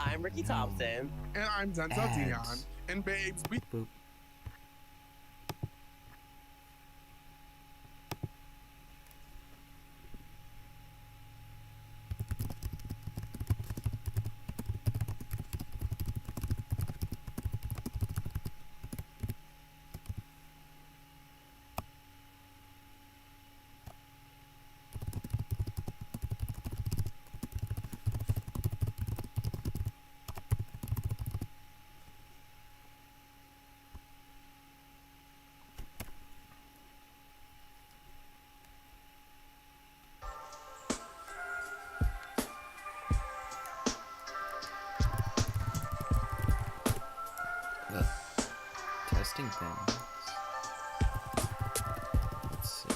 I'm Ricky Thompson. And I'm Denzel Dion. And babes, we... Boop. Testing things. Let's see.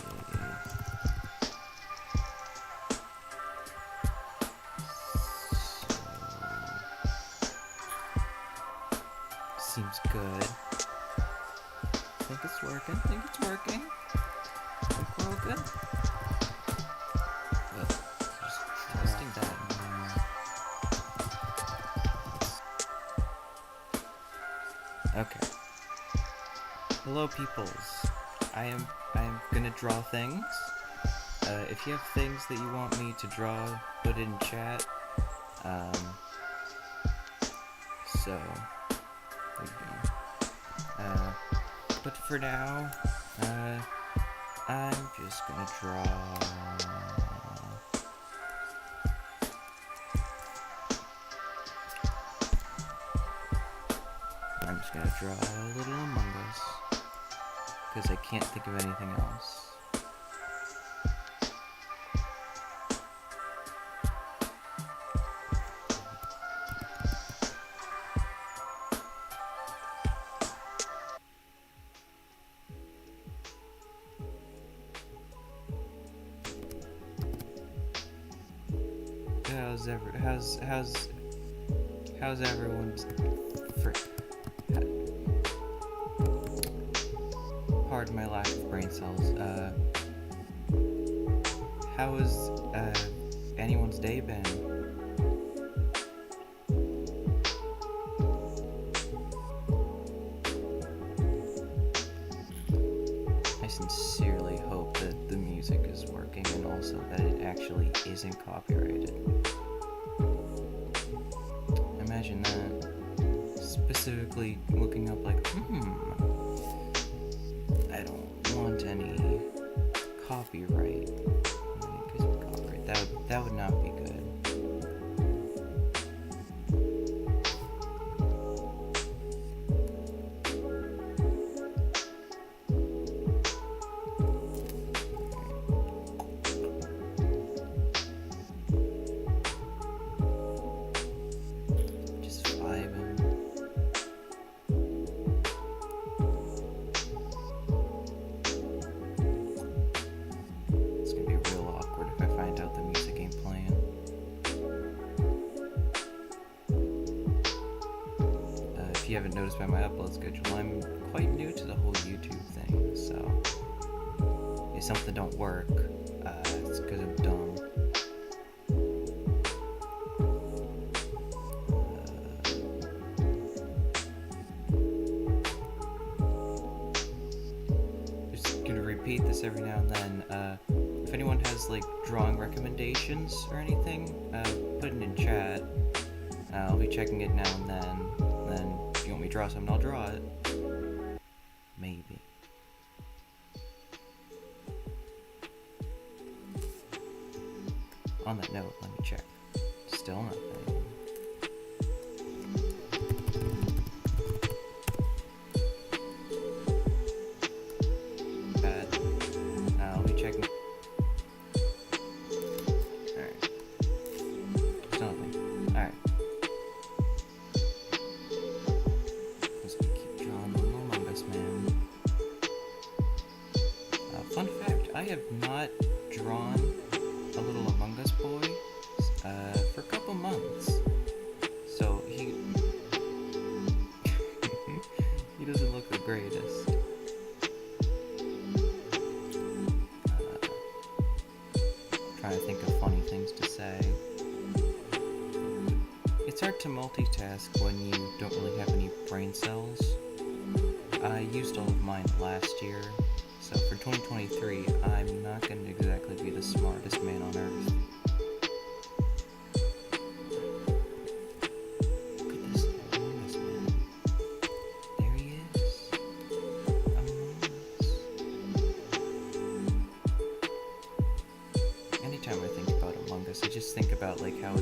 Seems good. Think it's working. Think we're all good. But just testing that. Okay. Hello, peoples. I am gonna draw things. If you have things that you want me to draw, put it in chat. So there you go. But for now, I'm just gonna draw. I'm just gonna draw a little Among Us, because I can't think of anything else. How's everyone's pardon my lack of brain cells. How has anyone's day been? I sincerely hope that the music is working and also that it actually isn't copyrighted. Imagine that. Specifically looking up like, I don't want any copyright. That would not be good. If you haven't noticed by my upload schedule, I'm quite new to the whole YouTube thing, so if something don't work, it's because I'm dumb. Just gonna repeat this every now and then. If anyone has like drawing recommendations or anything, put it in chat. I'll be checking it now and then. Then if you want me to draw something, I'll draw it. Maybe. On that note, let me check. Still nothing. Bad. I'll be checking. Alright. Still nothing. Alright. Fun fact, I have not drawn a little Among Us boy for a couple months. to multitask when you don't really have any brain cells. I used all of mine last year, so for 2023, I'm not going to exactly be the smartest man on earth. Look at this Among Us man. There he is. Among Us. Anytime I think about Among Us, I just think about like how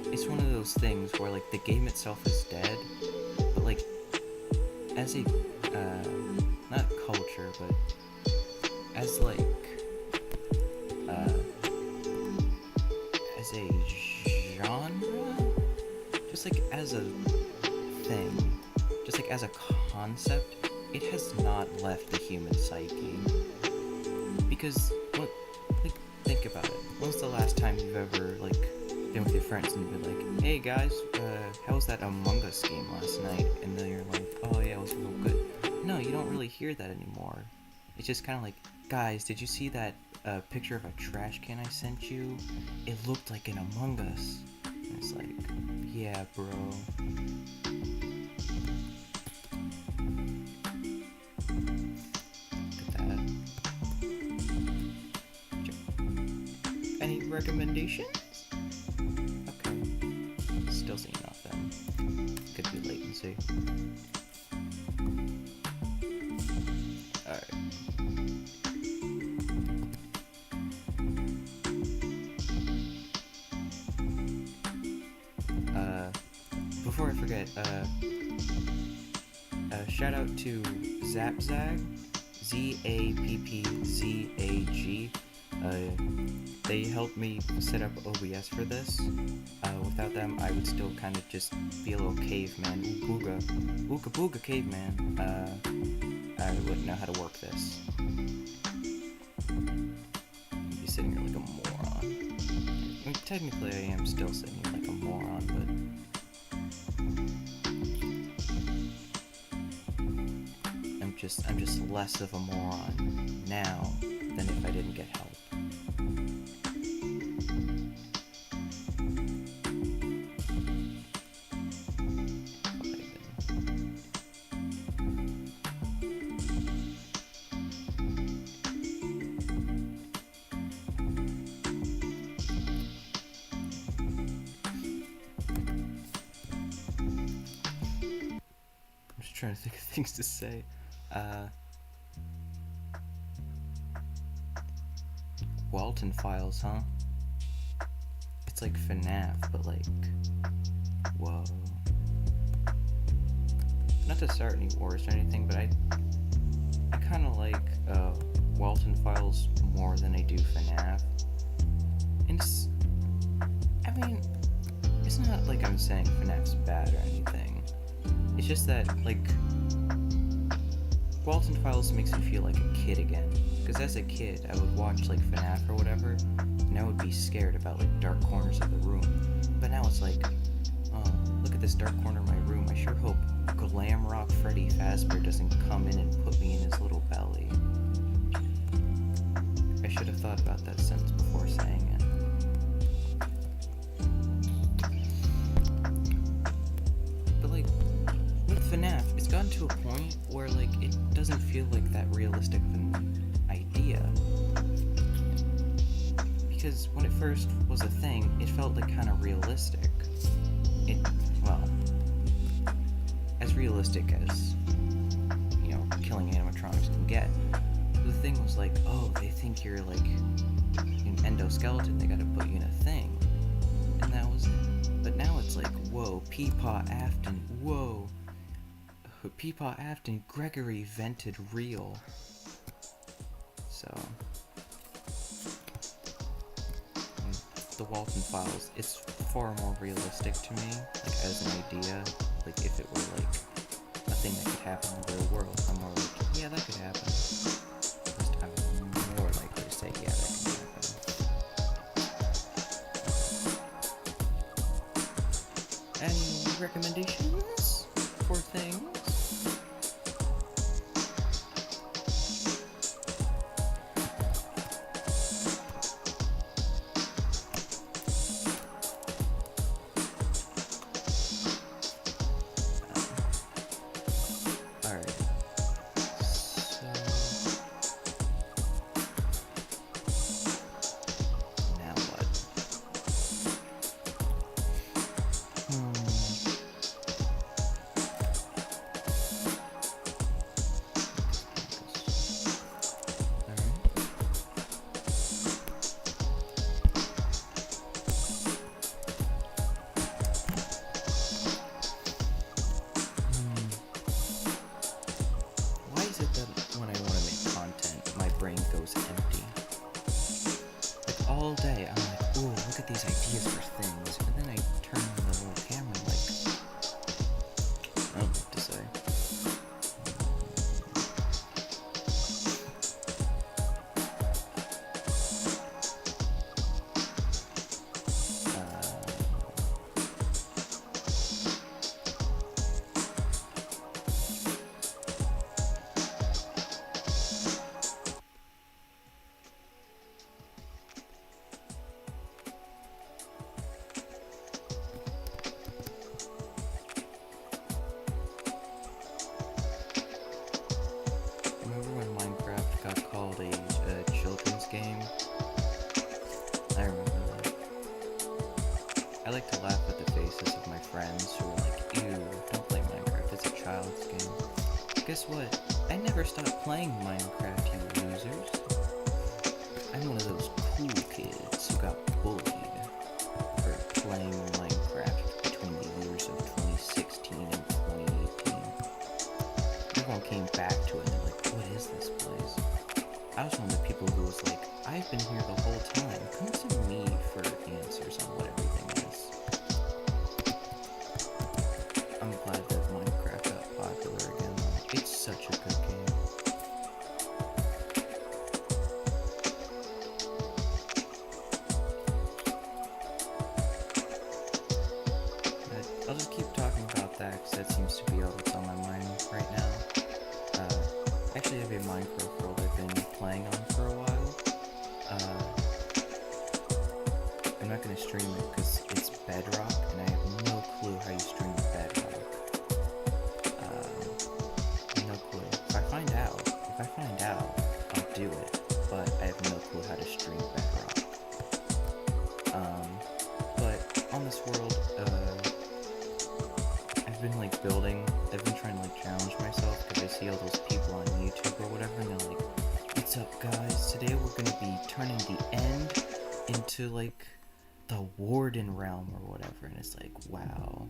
it's one of those things where like the game itself is dead, but like as a not culture, but as like as a genre, just like as a thing, just like as a concept, it has not left the human psyche. Because what, like, think about it. When's the last time you've ever like been with your friends and you've been like, hey guys, how was that Among Us game last night? And then you're like, oh yeah, it was real good. No, you don't really hear that anymore. It's just kind of like, guys, did you see that picture of a trash can I sent you? It looked like an Among Us. And it's like, yeah, bro. Look at that. Any recommendations? Okay. Still seeing nothing. Could be latency. Alright. Before I forget, shout out to Zappzag, Zappzag. They helped me set up OBS for this. Without them, I would still kind of just be a little caveman. Ooga booga caveman. I wouldn't know how to work this. I'd be sitting here like a moron. I mean, technically I am still sitting here like a moron, but I'm just less of a moron now than if I didn't get help. I'm just trying to think of things to say. Walton Files, huh? It's like FNAF, but like, whoa. Not to start any wars or anything, but I kind of like Walton Files more than I do FNAF. And I mean, it's not like I'm saying FNAF's bad or anything. It's just that, like, Walton Files makes me feel like a kid again. Because as a kid, I would watch, like, FNAF or whatever, and I would be scared about, like, dark corners of the room. But now it's like, oh, look at this dark corner of my room. I sure hope Glamrock Freddy Fazbear doesn't come in and put me in his little belly. I should have thought about that sentence before saying it. But, like, with FNAF, it's gotten to a point where, like, it doesn't feel like that realistic of an idea. Because when it first was a thing, it felt like kind of realistic. Well, as realistic as, you know, killing animatronics can get. The thing was like, oh, they think you're like an endoskeleton, they gotta put you in a thing. And that was it. But now it's like, whoa, Peepaw Afton, whoa. Peepaw Afton, Gregory vented real. So, the Walton Files, it's far more realistic to me, like as an idea. Like if it were like a thing that could happen in the real world, I'm more like, yeah, that could happen. At least I'm more likely to say, yeah, that can happen. Any recommendations for things? guess what? I never stopped playing Minecraft, you losers. I'm one of those cool kids who got bullied for playing Minecraft between the years of 2016 and 2018. Everyone came back to it and they're like, what is this place? I was one of the people who was like, I've been here the whole time. Come to me for answers on what everything is. I'm glad that Minecraft got popular again. It's such a good game. I'll just keep talking about that because that seems to be all that's on my mind right now. Actually, I have a Minecraft world I've been playing on for a while. I'm not going to stream it because it's Bedrock, and I have no clue how you stream Bedrock. No clue. If I find out, I'll do it, but I have no clue how to stream Bedrock. But on this world, I've been trying to like challenge myself because I see all those people on YouTube or whatever, and they're like, what's up guys, today we're going to be turning the end into like the Warden realm or whatever, and it's like, wow,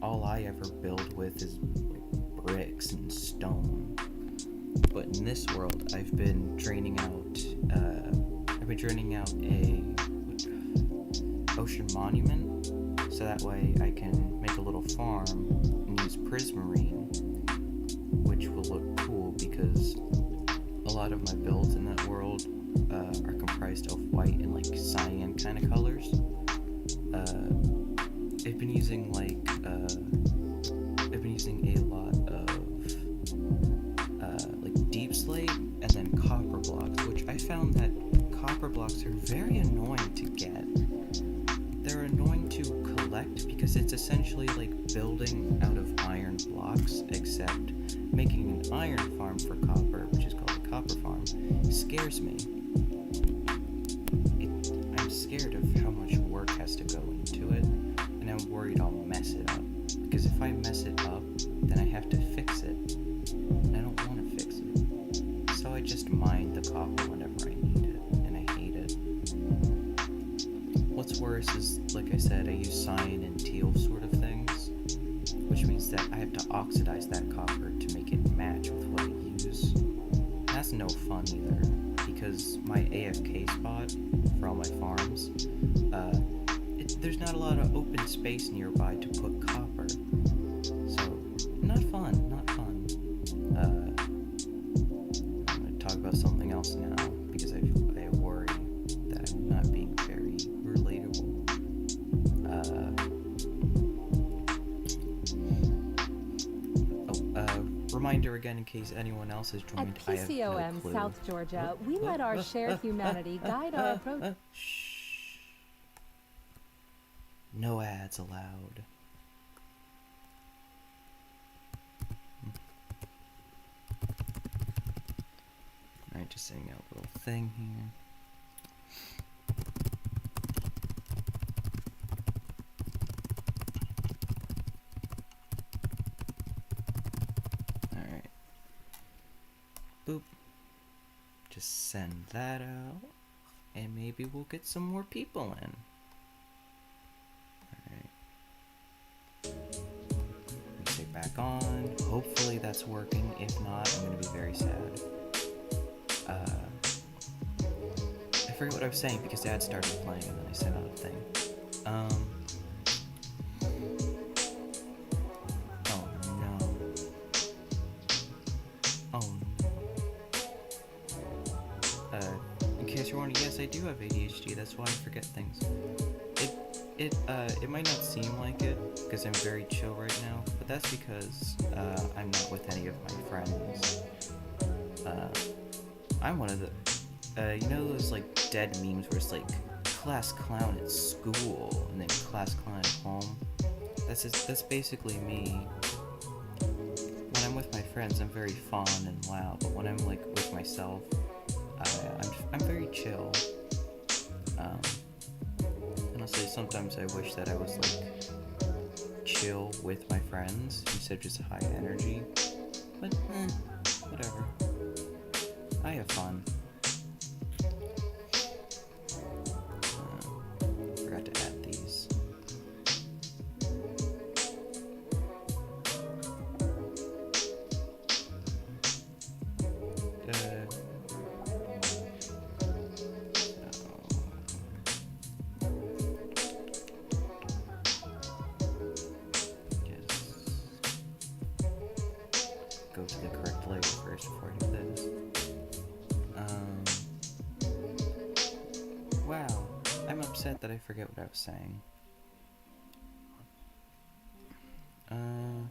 all I ever build with is like bricks and stone. But in this world, I've been draining out a ocean monument, so that way I can make a little farm and use prismarine, which will look cool because a lot of my builds in that world are comprised of white and like cyan kind of colors. I've been using a lot of like deep slate and then copper blocks, which I found that copper blocks are very annoying to get. They're annoying to collect because it's essentially like building out of iron blocks, except making an iron farm for copper, which is called a copper farm, scares me. I'm scared of how much work has to go into it, and I'm worried I'll mess it up. Because if I mess it up, then I have to fix it. And I don't want to fix it. So I just mine the copper whenever I need it, and I hate it. What's worse is, like I said, I use cyan and teal sort of things, which means that I have to oxidize that copper to make it match with what I use. That's no fun either, because my AFK spot for all my farms, there's not a lot of open space nearby to put copper, so not fun, not fun. I'm going to talk about something else now, because I worry that I'm not being very relatable. Reminder again, in case anyone else has joined, At PCOM South Georgia, we let our shared humanity guide our approach. Shh. No ads allowed. Alright, just setting out a little thing here. Alright. Boop. Just send that out. And maybe we'll get some more people in. Back on. Hopefully that's working. If not, I'm gonna be very sad. I forget what I was saying because Dad started playing and then I sent out a thing. Oh no. Oh no. In case you're wondering, yes, I do have ADHD. That's why I forget things. It might not seem like it because I'm very chill right now, but that's because I'm not with any of my friends. I'm one of the, you know those like dead memes where it's like class clown at school and then class clown at home? That's basically me. When I'm with my friends, I'm very fun and loud, but when I'm like with myself, I'm very chill. Honestly, sometimes I wish that I was like chill with my friends instead of just high energy. But, whatever. I have fun. Forgot to add these. Go to the correct layer first before I do this. Wow, I'm upset that I forget what I was saying. I'm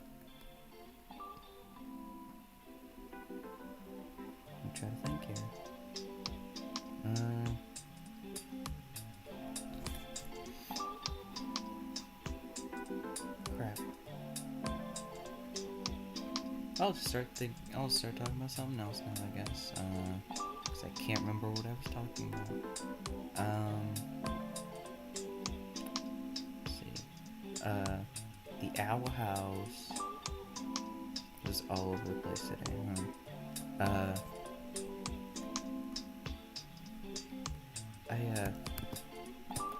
trying to think here. Crap. I'll start talking about something else now, I guess. Because I can't remember what I was talking about. Let's see. The Owl House was all over the place today, huh?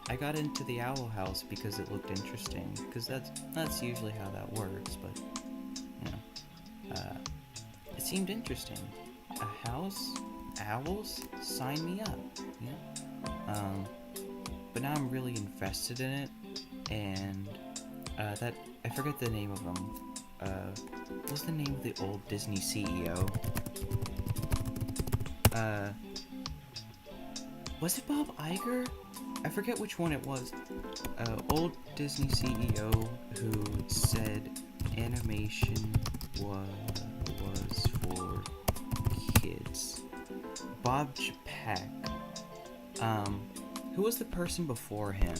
I got into the Owl House because it looked interesting. Because that's usually how that works, but it seemed interesting. A house? Owls? Sign me up, but now I'm really invested in it, and that I forget the name of them. What's the name of the old Disney CEO? Was it Bob Iger? I forget which one it was. Old Disney CEO who said animation was for kids. Bob Chapek. Who was the person before him?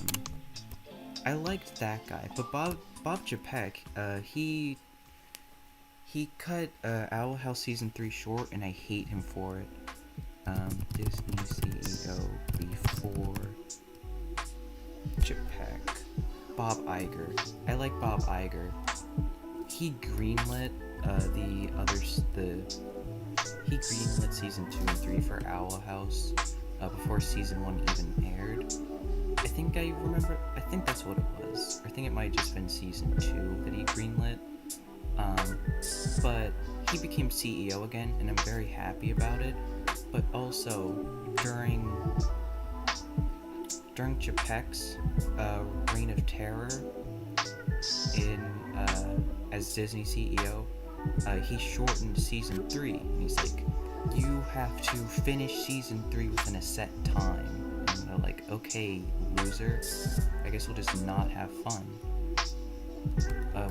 I liked that guy, but Bob Chapek, he cut Owl House season 3 short, and I hate him for it. Disney CEO before Chapek. Bob Iger. I like Bob Iger. He greenlit he greenlit season 2 and 3 for Owl House before season 1 even aired. I think that's what it was. I think it might have just been season 2 that he greenlit. But he became CEO again, and I'm very happy about it. But also during Chapek's reign of terror as Disney CEO, he shortened season 3, and he's like, you have to finish season 3 within a set time. And they're like, okay, loser, I guess we'll just not have fun.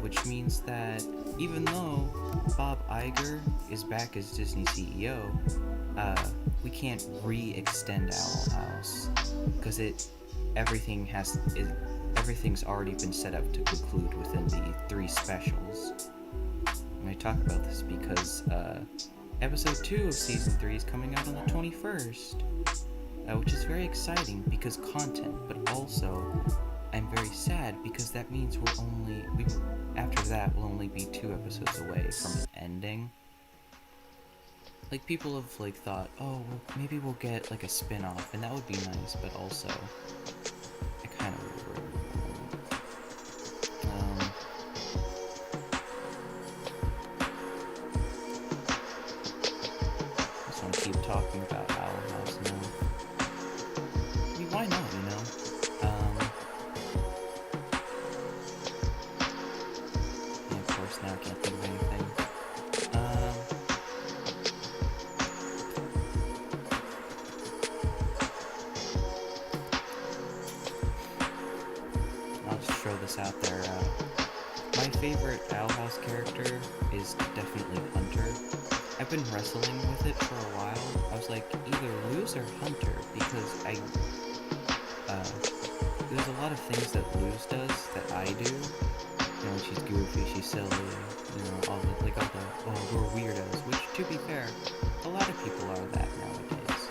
Which means that even though Bob Iger is back as Disney CEO, we can't re-extend Owl House because everything's already been set up to conclude within the 3 specials. And I talk about this because episode 2 of season 3 is coming out on the 21st, which is very exciting because content, but also I'm very sad because that means after that we'll only be 2 episodes away from an ending. Like, people have thought, oh, well, maybe we'll get a spin-off, and that would be nice, but also I kind of regret it. Just want to keep talking about Owl House now. I mean, why not, and of course now I can't think of anything. Throw this out there. My favorite Owl House character is definitely Hunter. I've been wrestling with it for a while. I was like, either Luz or Hunter, because there's a lot of things that Luz does that I do. She's goofy, she's silly, all the we're weirdos, which, to be fair, a lot of people are that nowadays.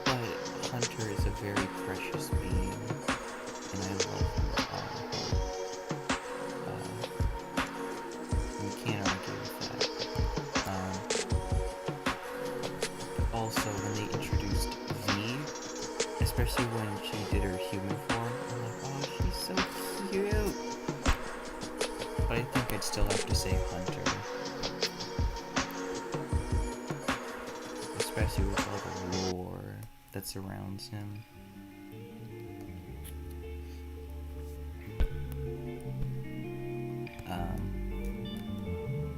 But Hunter is a very precious being, and I love him a lot. I'd still have to say Hunter. Especially with all the lore that surrounds him.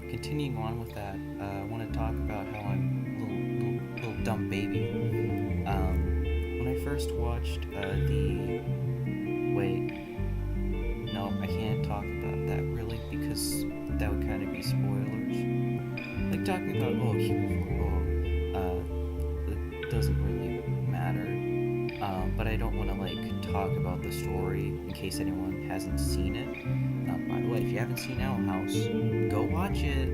Continuing on with that, I want to talk about how I'm a little dumb baby. When I first watched no, I can't talk about that really because that would kind of be spoilers. Like talking about it doesn't really matter. But I don't want to like talk about the story in case anyone hasn't seen it. By the way, if you haven't seen Owl House, go watch it.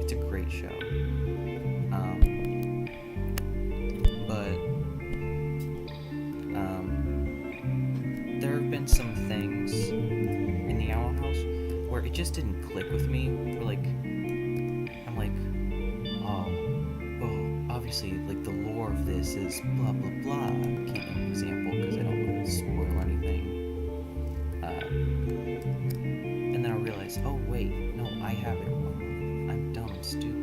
It's a great show. There have been some things in the Owl House where it just didn't click with me. I'm like, obviously, like the lore of this is blah blah blah. I can't give an example because I don't want to spoil anything. And then I realized, oh wait, no, I have it wrong. I'm dumb and stupid.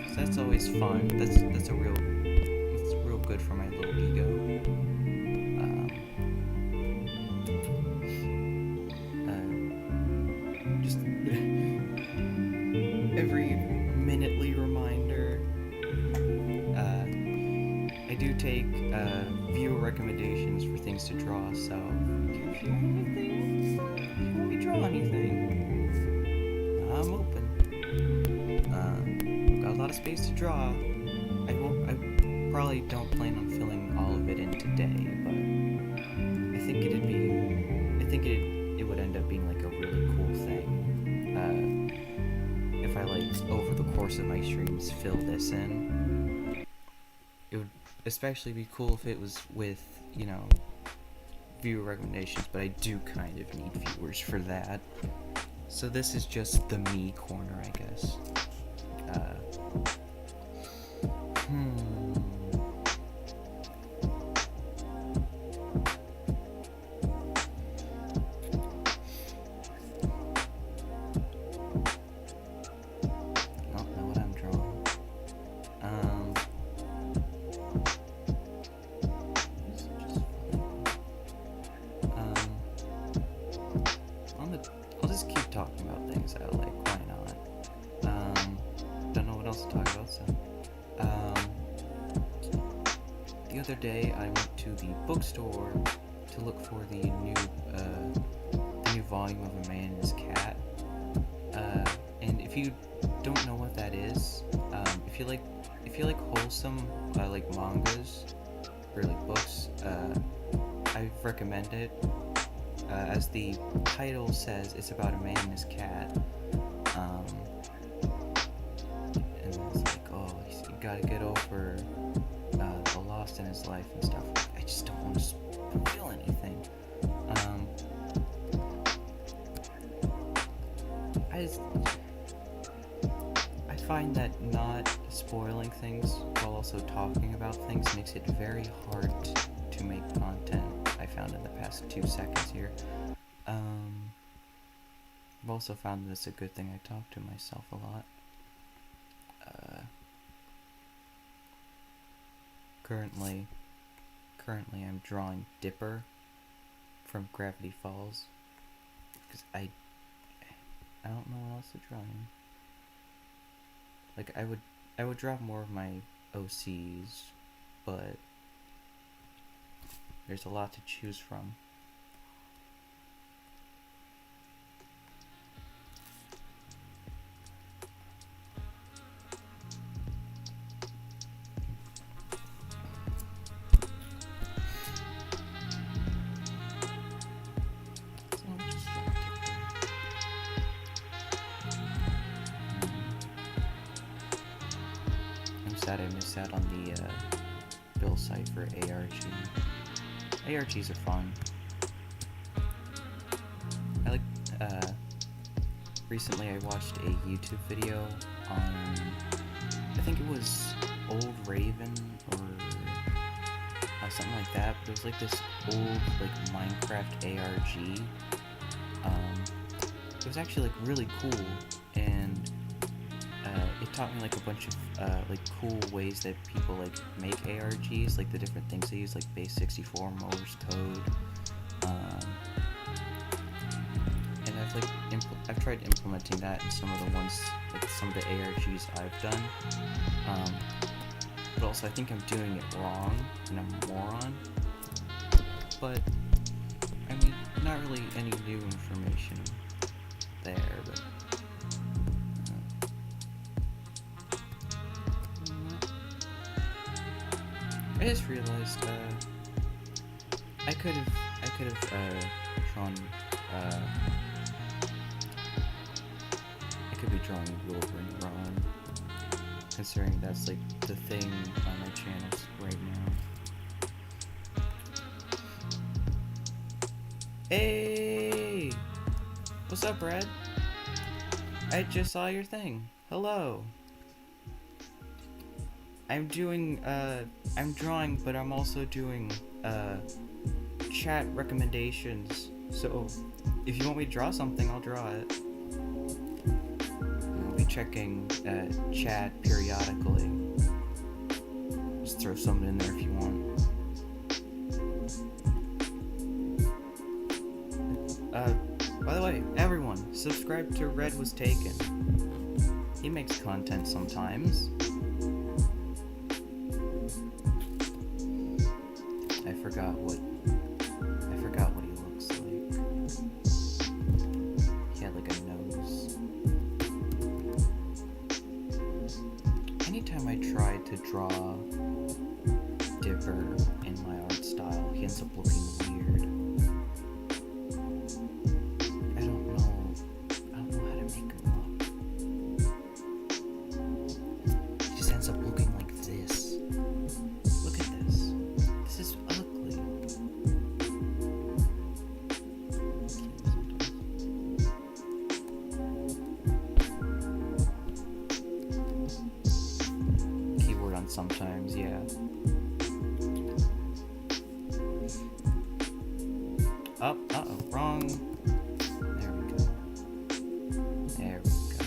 So that's always fun. That's real good for my little ego. Just every minutely reminder. I do take viewer recommendations for things to draw, so if you want me to draw anything, I'm open. Got a lot of space to draw. I probably don't plan on filling all of it in today, but I think it would end up being like a really cool thing. If I like over the course of my streams fill this in. It would especially be cool if it was with, viewer recommendations, but I do kind of need viewers for that. So this is just the me corner, I guess. I'll just keep talking about things I like, why not? Don't know what else to talk about, so. The other day I went to the bookstore to look for the new volume of A Man and His Cat. And if you don't know what that is, if you like wholesome, like mangas, or like books, I recommend it. As the title says, it's about a man and his cat. And it's like, you gotta get over the loss in his life and stuff. I just don't want to spoil anything. I find that not spoiling things while also talking about things makes it very hard to make content. I found in the past 2 seconds here. I've also found that it's a good thing I talk to myself a lot. Currently I'm drawing Dipper from Gravity Falls because I don't know what else to draw him. Like I would draw more of my OCs, but there's a lot to choose from. I'm sad I missed out on the bill site for ARG. ARGs are fun. I like, recently I watched a YouTube video on, I think it was Old Raven, or something like that, but it was like this old, like, Minecraft ARG, It was actually like really cool, and it taught me like a bunch of like cool ways that people like make ARGs, like the different things they use, like base64, Morse code. And I've tried implementing that in some of the ones, like some of the ARGs I've done. But also I think I'm doing it wrong, and I'm a moron. But I mean, not really any new information there, but I just realized I could have drawn I could be drawing Wolverine wrong, considering that's like the thing on my channels right now. Hey! What's up, Brad? I just saw your thing. Hello. I'm drawing, but I'm also doing, chat recommendations. So, if you want me to draw something, I'll draw it. I'll be checking, chat periodically. Just throw something in there if you want. By the way, everyone, subscribe to Red Was Taken. He makes content sometimes. I forgot what he looks like. He had like a nose. Anytime I try to draw Dipper in my art style, he ends up looking weird. I don't know how to make him look. He just ends up looking like this. Look at this. This is ugly. Keyword on sometimes, yeah. Oh, uh-oh, wrong. There we go. There we go.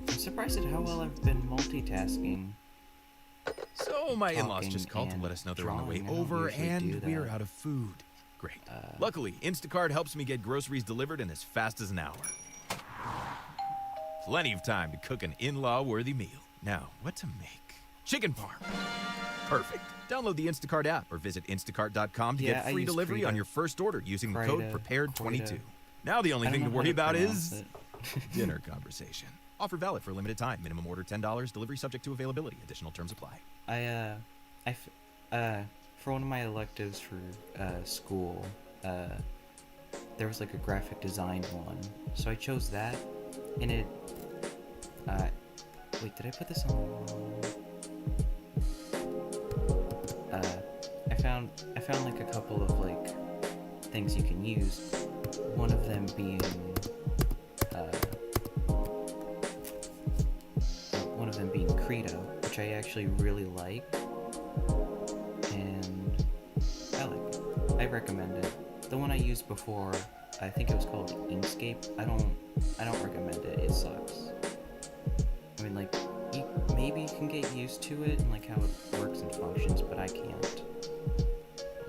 I'm surprised at how well I've been multitasking. So my in-laws Talking just called to and let us know they're on their way drawing. I don't over usually and do we're that. out of food. Great. Luckily, Instacart helps me get groceries delivered in as fast as an hour. Plenty of time to cook an in-law worthy meal. Now, what to make? Chicken parm. Perfect. Download the Instacart app or visit instacart.com to Yeah, get I free use delivery Krita. on your first order using the code PREPARED22. Krita. Now the only I don't thing to know how worry about pronounce is it. dinner conversation. Offer valid for a limited time. Minimum order $10. Delivery subject to availability. Additional terms apply. For one of my electives for school, there was like a graphic design one, so I chose that, and it. Wait, did I put this on the wrong? I found like a couple of like things you can use. One of them being Krita, which I actually really like, and I like it. I recommend it. The one I used before, I think it was called Inkscape. I don't recommend it. It sucks. I mean, like, maybe you can get used to it and like how it works and functions, but I can't.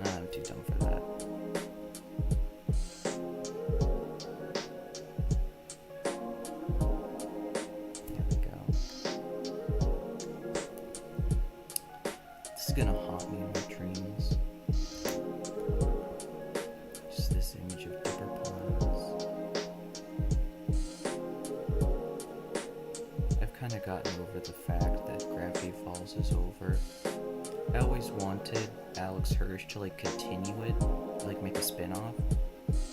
I'm too dumb for that. There we go. This is gonna haunt me in my dreams. Just this image of Dipper Pines. I've kind of gotten over the fact that Gravity Falls is over. I always wanted Alex Hirsch to like continue it, like make a spin-off.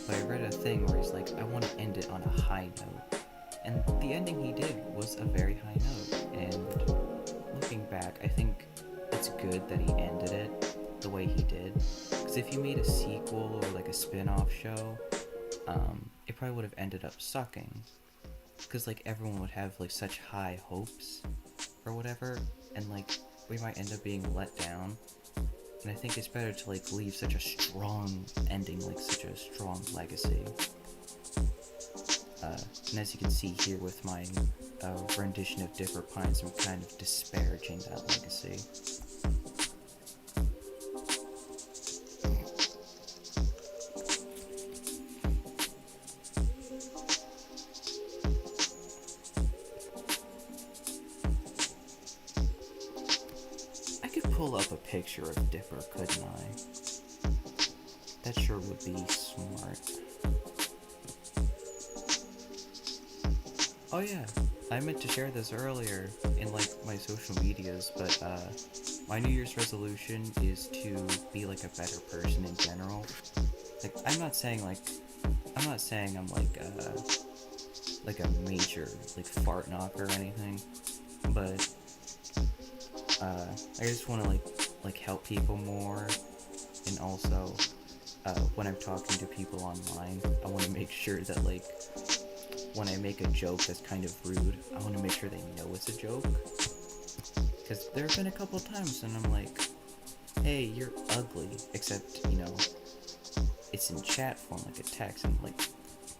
But I read a thing where he's like, I want to end it on a high note. And the ending he did was a very high note. And looking back, I think it's good that he ended it the way he did. Because if you made a sequel or like a spin-off show, it probably would have ended up sucking. Because, like, everyone would have, like, such high hopes or whatever, and, like, we might end up being let down. And I think it's better to, like, leave such a strong ending, like, such a strong legacy. And as you can see here with my rendition of Dipper Pines, I'm kind of disparaging that legacy. I could pull up a picture of Dipper, couldn't I? That sure would be smart. Oh yeah, I meant to share this earlier in like my social medias, but my New Year's resolution is to be like a better person in general. Like I'm not saying I'm like a major like fart knocker or anything, but I just want to like help people more, and also when I'm talking to people online, I want to make sure that like when I make a joke that's kind of rude, I want to make sure they know it's a joke. Because there have been a couple times when I'm like, hey, you're ugly, except, you know, it's in chat form, like a text, and I'm like,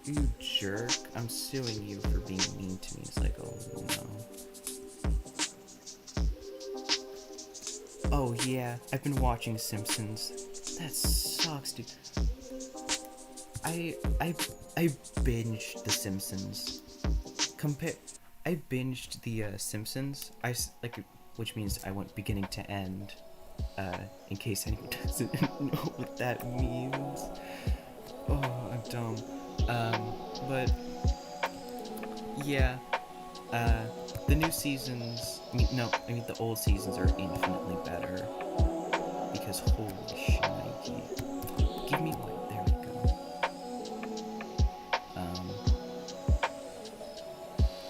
you jerk, I'm suing you for being mean to me. It's like, oh no. Oh yeah, I've been watching Simpsons. That sucks, dude. I binged The Simpsons. I binged the Simpsons. Which means I went beginning to end. In case anyone doesn't know what that means. Oh, I'm dumb. But yeah, the new seasons. The old seasons are infinitely better because holy shit, give me one. There we go.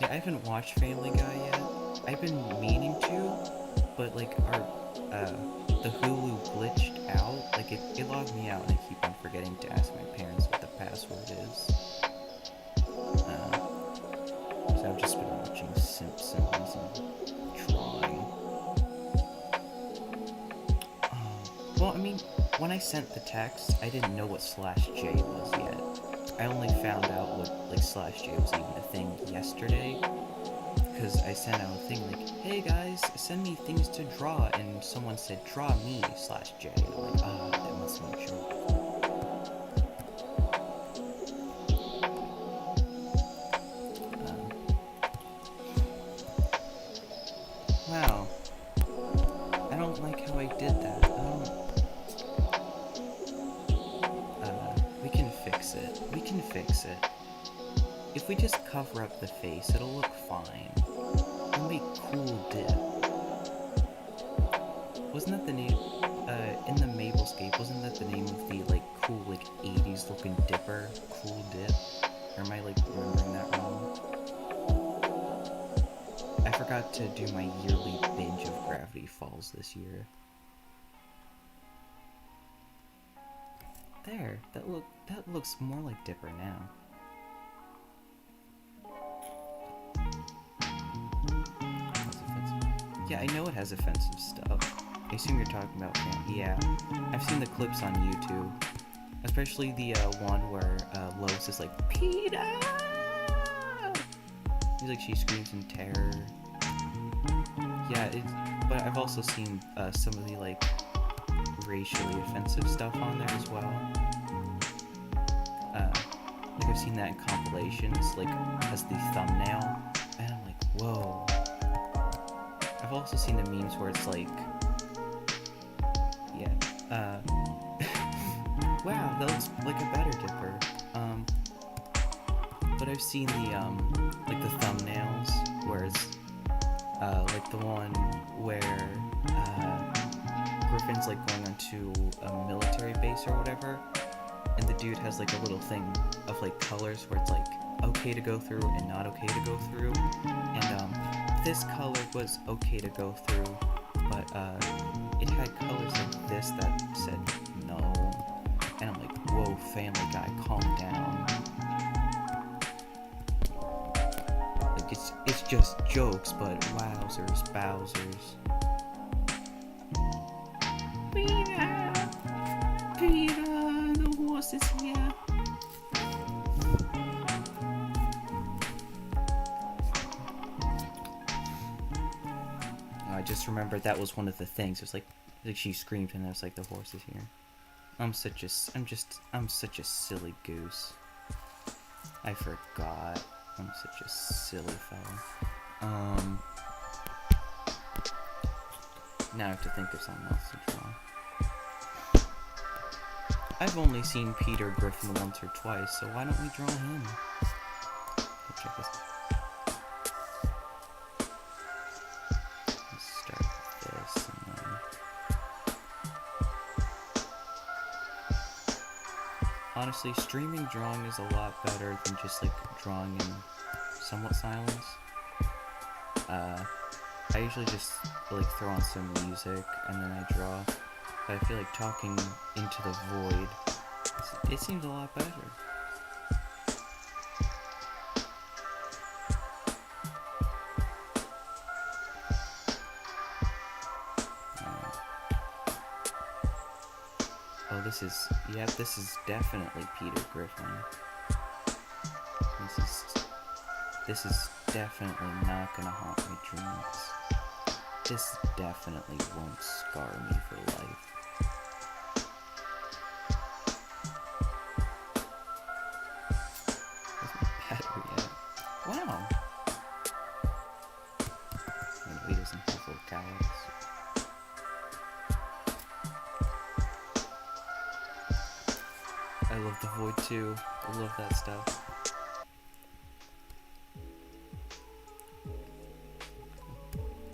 Yeah, I haven't watched Family Guy yet. I've been meaning to, but like the Hulu glitched out. Like it logged me out, and I keep on forgetting to ask my parents what the password is. So I've just been watching Simpsons and drawing. Well, I mean, when I sent the text, I didn't know what /J was yet. I only found out what like /J was even a thing yesterday, because I sent out a thing like, hey guys, send me things to draw, and someone said, draw me /J, and I'm like, that must be a joke. Wow. I don't like how I did that. We can fix it. If we just cover up the face, it'll look fine. We'll make Cool Dip. Wasn't that the name, in the Mablescape, wasn't that the name of the, like, cool, like, 80s looking dipper? Cool Dip? Or am I, like, remembering that wrong? I forgot to do my yearly binge of Gravity Falls this year. There, that looks more like Dipper now. Yeah, I know it has offensive stuff. I assume you're talking about yeah. I've seen the clips on YouTube, especially the one where Lois is like, PETA! He's like, she screams in terror. Yeah, but I've also seen some of the like racially offensive stuff on there as well. Like I've seen that in compilations, like as the thumbnail, and I'm like, whoa. I've also seen the memes where it's like, yeah, wow, that looks like a better Dipper. But I've seen the like the thumbnails where it's like the one where Griffin's like going onto a military base or whatever, and the dude has like a little thing of like colors where it's like okay to go through and not okay to go through, and this color was okay to go through, but it had colors like this that said no, and I'm like, whoa, Family Guy, calm down. Like, it's just jokes, but wowzers, bowsers. Peter! Peter! The horse is here! I just remembered that was one of the things. It was like she screamed and I was like, the horse is here. I'm such a silly goose. I forgot. I'm such a silly fella. Now I have to think of something else to draw. I've only seen Peter Griffin once or twice, so why don't we draw him? Let's check this. Let's start with this and then... Honestly, streaming drawing is a lot better than just like drawing in somewhat silence. I usually just like throw on some music and then I draw. But I feel like talking into the void, it seems a lot better. Oh, this is definitely Peter Griffin. This is definitely not gonna haunt my dreams. This definitely won't scar me for life. Where's my battery at? Wow! I know he doesn't have vocals. I love the void too. I love that stuff.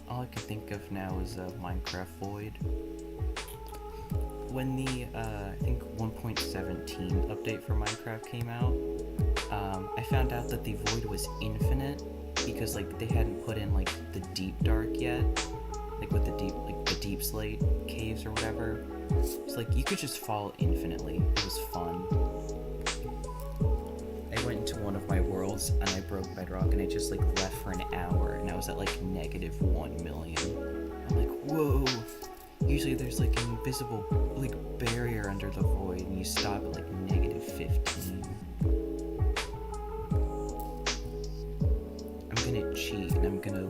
All I can think of now is Minecraft Void. When the I think 1.17 update for Minecraft came out, I found out that the void was infinite because like they hadn't put in like the deep dark yet, like with the deep slate caves or whatever. It's like you could just fall infinitely. It was fun. I went into one of my worlds and I broke bedrock and I just like left for an hour and I was at like -1 million. I'm like, whoa. Usually there's like an invisible like barrier under the void and you stop at like -15. I'm gonna cheat and I'm gonna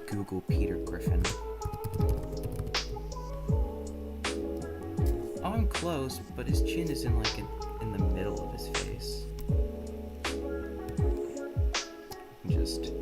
Google Peter Griffin. Oh, I'm close, but his chin is in like in the middle of his face. Just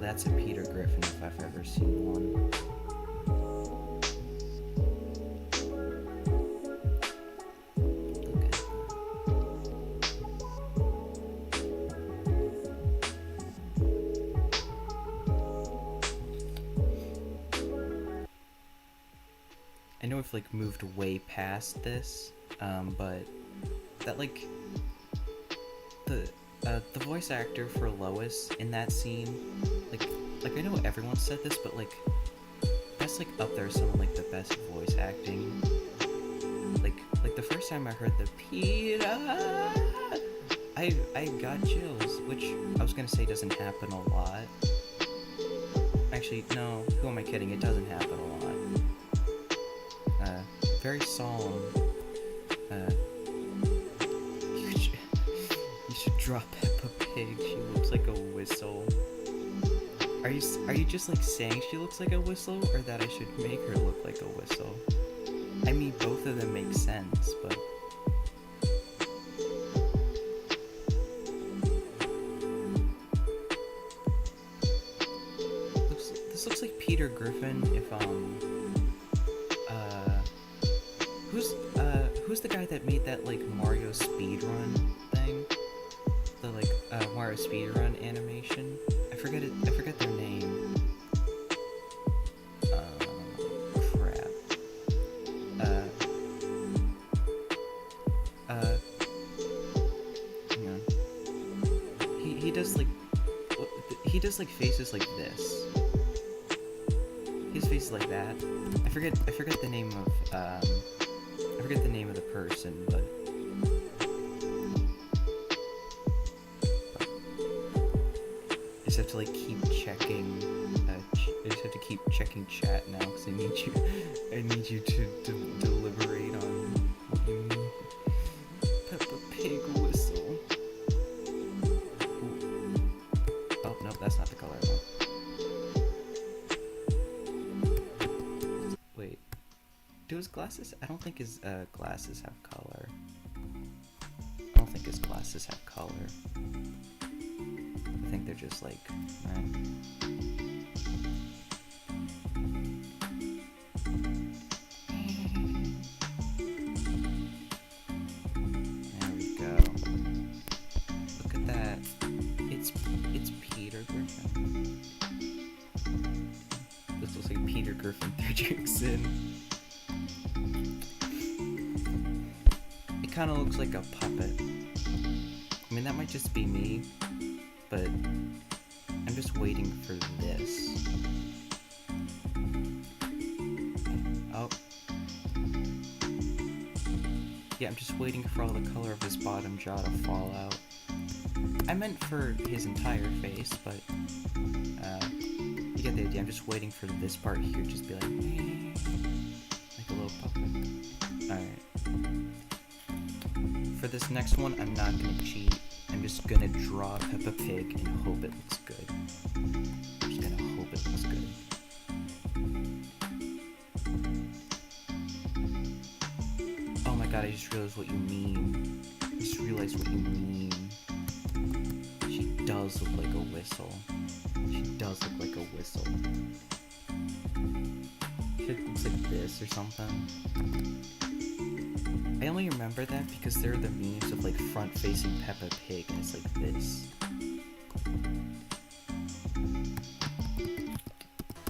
that's a Peter Griffin if I've ever seen one. Look at that. I know I've like moved way past this, but that like the voice actor for Lois in that scene, like I know everyone said this, but like that's like up there some of like the best voice acting. Like the first time I heard the Peter, I got chills, which I was gonna say doesn't happen a lot. Actually, no, who am I kidding? It doesn't happen a lot. Very solemn. You should draw Peppa Pig. She looks like a whistle. Are you just like saying she looks like a whistle, or that I should make her look like a whistle? I mean, both of them make sense, but This looks like Peter Griffin if who's the guy that made that like Mario speedrun thing? The like Mario speedrun animation? I forget their name. Crap. Hang on. He does like faces like this. His face is like that. I forget the name of I forget the name of the person, but I just have to like keep checking. I just have to keep checking chat now because I need you to deliberate on what you mean. Peppa Pig whistle. Ooh. Oh no, that's not the color I want. Wait, do his glasses? I don't think his glasses have color. I don't think his glasses have color. I think they're just like, right? There we go. Look at that. It's Peter Griffin. This looks like Peter Griffin through Jackson. It kind of looks like a puppet. I mean, that might just be me, but I'm just waiting for this. Oh. Yeah, I'm just waiting for all the color of his bottom jaw to fall out. I meant for his entire face, but you get the idea. I'm just waiting for this part here, just be like a little puppet. Alright. For this next one, I'm not gonna cheat. I'm just gonna draw Peppa Pig and hope it looks good. I'm just gonna hope it looks good. Oh my god, I just realized what you mean. I just realized what you mean. She does look like a whistle. She does look like a whistle. It looks like this or something. I only remember that because there are the memes of like front-facing Peppa Pig and it's like this.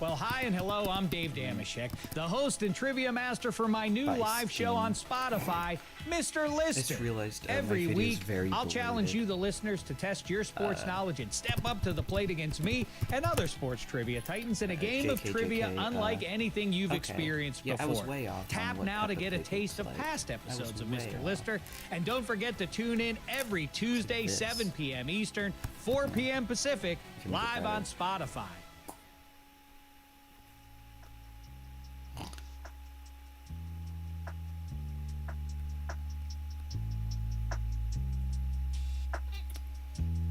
Well, hi and hello, I'm Dave Damashek, the host and trivia master for my new live show on Spotify, Mr. Lister. I just realized Every my video's week, very I'll challenge bloated. you, the listeners, to test your sports knowledge and step up to the plate against me and other sports trivia titans in a game of trivia unlike anything you've experienced before. I was way off Tap on what now to Peppa get a Pig taste of looks like. past I was episodes of way Mr. off. Lister. And don't forget to tune in every Tuesday, This. 7 p.m. Eastern, 4 p.m. Pacific, Can we get live better? on Spotify.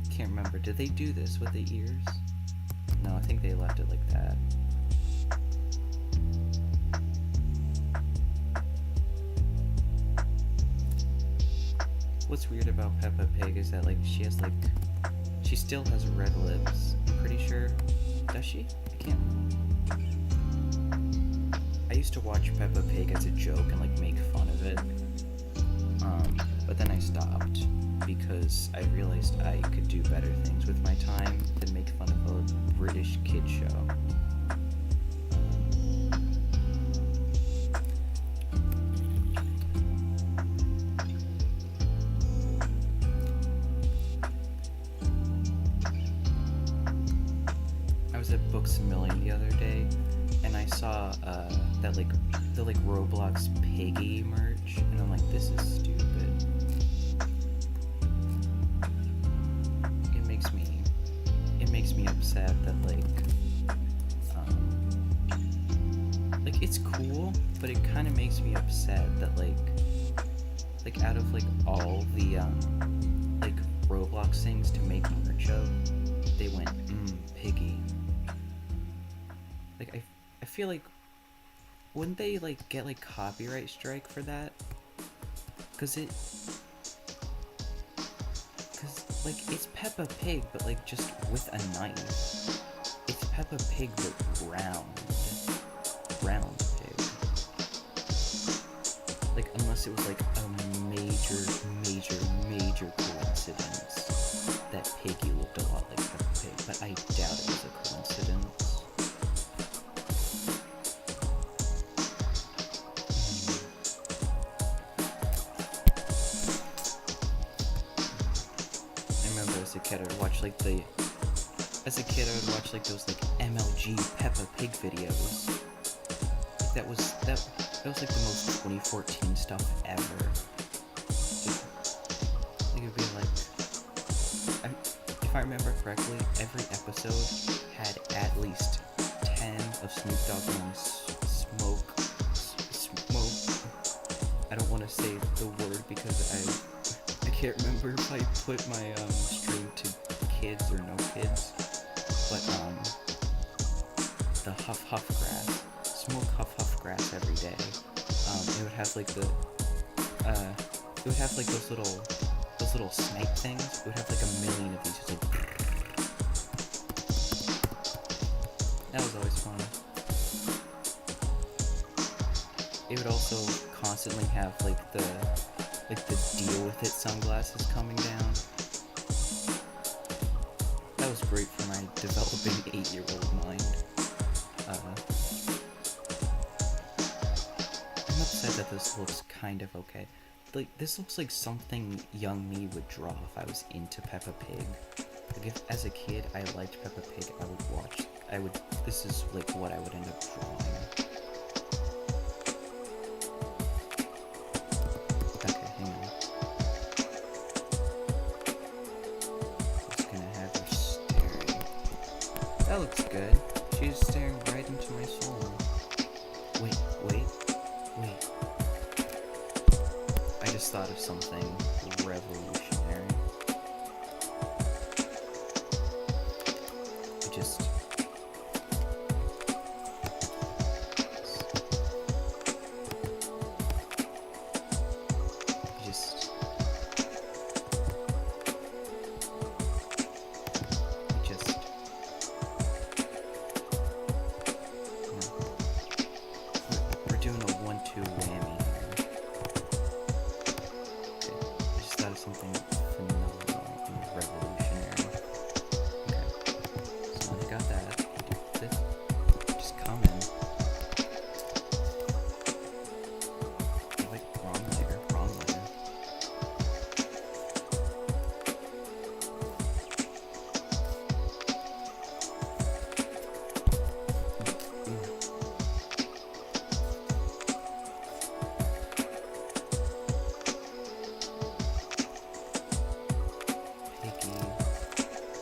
Can't remember. Did they do this with the ears? No, I think they left it like that. What's weird about Peppa Pig is that like she still has red lips. I'm pretty sure. Does she? I can't. I used to watch Peppa Pig as a joke and like make fun of it. But then I stopped because I realized I could do better things with my time than make fun of a British kid show. I was at Books A Million the other day, and I saw that the Roblox Piggy merch, and I'm like, this is stupid. It makes me upset that it's cool, but it kind of makes me upset that like out of all the Roblox things to make merch of, they went Piggy. I feel like, wouldn't they get copyright strike for that? Cause it's Peppa Pig, but just with a knife. It's Peppa Pig but round pig. Like, unless it was like a major coincidence that Piggy looked a lot like Peppa Pig, but I doubt it was a coincidence. I remember as a kid I would watch like those like MLG Peppa Pig videos. Like that was like the most 2014 stuff ever. Like it'd be like, if I remember correctly, every episode had at least 10 of Snoop Dogg and Smoke. I don't want to say the word because I can't remember if I put my stream to kids or no kids. But the Huff Grass, Smoke Huff Grass every day. It would have like those little snipe things. It would have like a million of these. Just like, that was always fun. It would also constantly have like the deal with it sunglasses coming down. That was great for my developing 8-year-old mind. I'm upset that this looks kind of okay. Like, this looks like something young me would draw if I was into Peppa Pig. Like, if as a kid I liked Peppa Pig, this is like what I would end up drawing. Okay, hang on. Just gonna have her staring. That looks good. She's staring right into my soul. Wait. I just thought of something revolutionary. We're doing a 1-2 whammy here. Okay, I just thought of something phenomenal and revolutionary. Okay, so I got that. This, just come in. Like, wrong layer.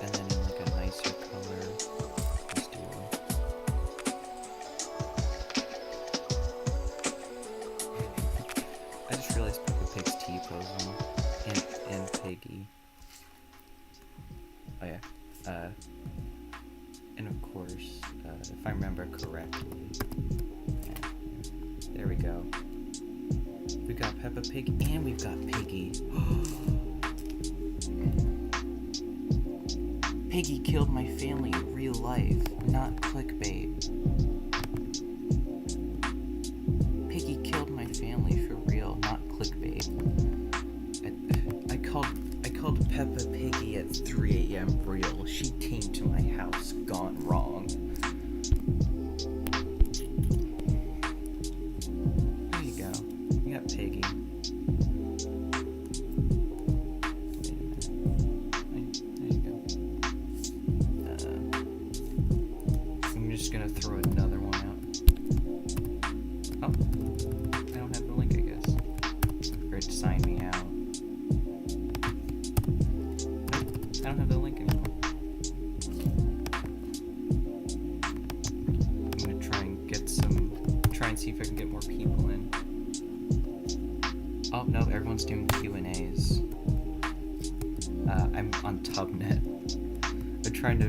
And then in like a nicer color, let's do. I just realized Peppa Pig's T-posing and Piggy. Oh yeah. And of course, if I remember correctly, there we go. We got Peppa Pig and we've got Piggy. Piggy killed my family in real life, not clickbait. Piggy killed my family for real, not clickbait. I called Peppa Piggy at 3 a.m. real. She came to my house, gone wrong. There you go. You got Piggy. Gonna throw another one out. Oh, I don't have the link, I guess. Great to sign me out. Nope, I don't have the link anymore. I'm gonna try and see if I can get more people in. Oh no, everyone's doing Q&As. I'm on Tubnet. I'm trying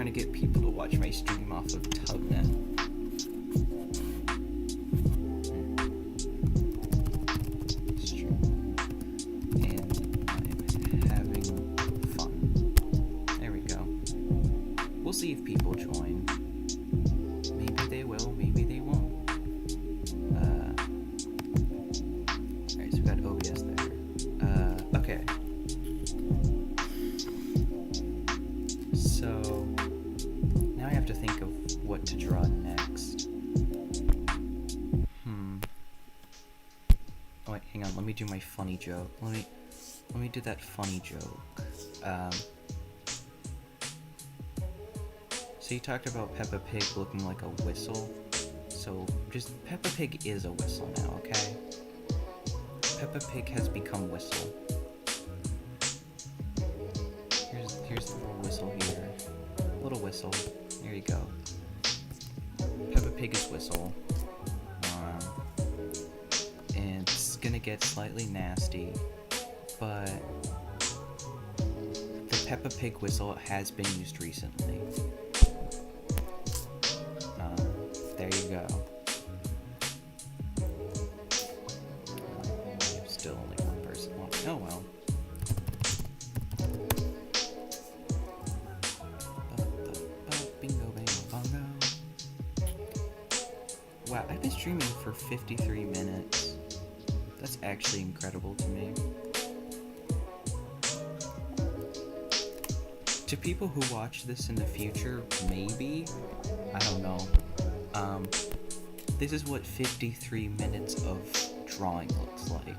to get people to watch my stream off of Tubnet. It's true. And I'm having fun. There we go. We'll see if people join. what to draw next. Oh wait, hang on, let me do my funny joke. Let me do that funny joke. So you talked about Peppa Pig looking like a whistle. So just Peppa Pig is a whistle now, okay? Peppa Pig has become whistle. Here's the little whistle here. Little whistle. There you go. Peppa Pig is whistle. And it's gonna get slightly nasty, but the Peppa Pig whistle has been used recently. There you go. Still only one person watching. Oh well. Bingo, bango, bongo. Wow, I've been streaming for 53 minutes. That's actually incredible to me. To people who watch this in the future, maybe, I don't know. This is what 53 minutes of drawing looks like.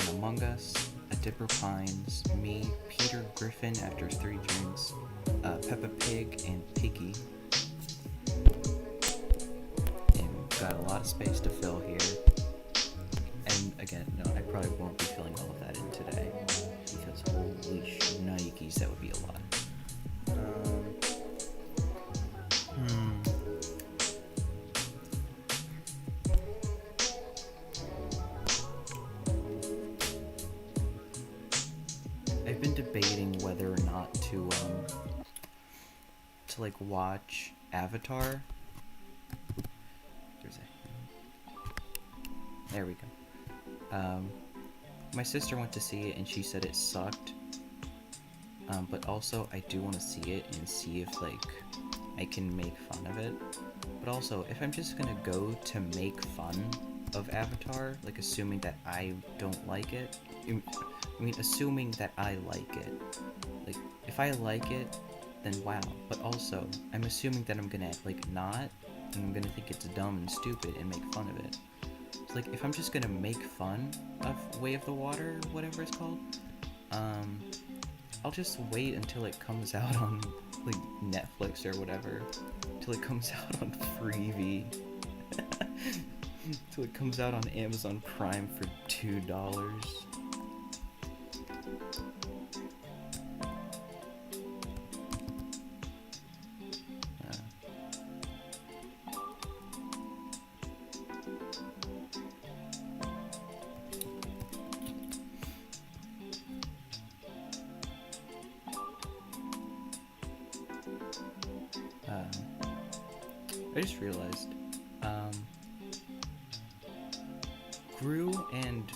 An Among Us, a Dipper Pines, me, Peter Griffin after 3 drinks, Peppa Pig, and Piggy. And we've got a lot of space to fill here. And again, no, I probably won't be filling all of that in today, because holy shnikes, that would be a lot. I've been debating whether or not to like watch Avatar. There we go. My sister went to see it and she said it sucked. But also I do want to see it and see if like I can make fun of it. But also, if I'm just gonna go to make fun of Avatar, like assuming that I don't like it, I mean assuming that I like it. Like, if I like it, then wow. But also, I'm assuming that I'm gonna like not, and I'm gonna think it's dumb and stupid and make fun of it. So like, if I'm just gonna make fun of Way of the Water, whatever it's called, I'll just wait until it comes out on like Netflix or whatever, till it comes out on Freevee, till it comes out on Amazon Prime for $2. I just realized, Gru and,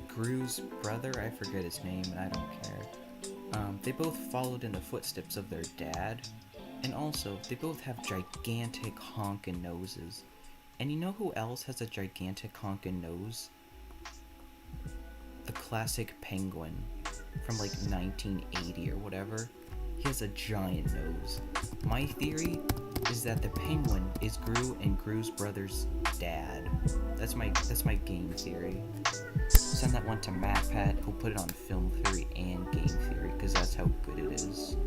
Gru's brother, I forget his name, and I don't care, they both followed in the footsteps of their dad, and also, they both have gigantic honkin' noses. And you know who else has a gigantic honkin' nose? The classic penguin from, like, 1980 or whatever. He has a giant nose. My theory is that the penguin is Gru and Gru's brother's dad. That's my game theory. Send that one to MatPat, who'll put it on film theory and game theory, because that's how good it is.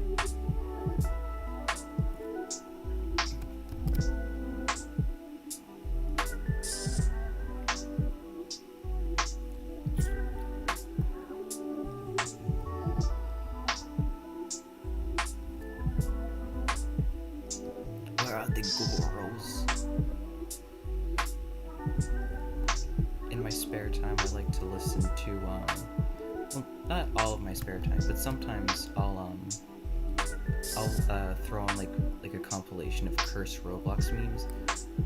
Where are the girls? In my spare time, I like to listen to, well, not all of my spare time, but sometimes I'll throw on, like a compilation of cursed Roblox memes.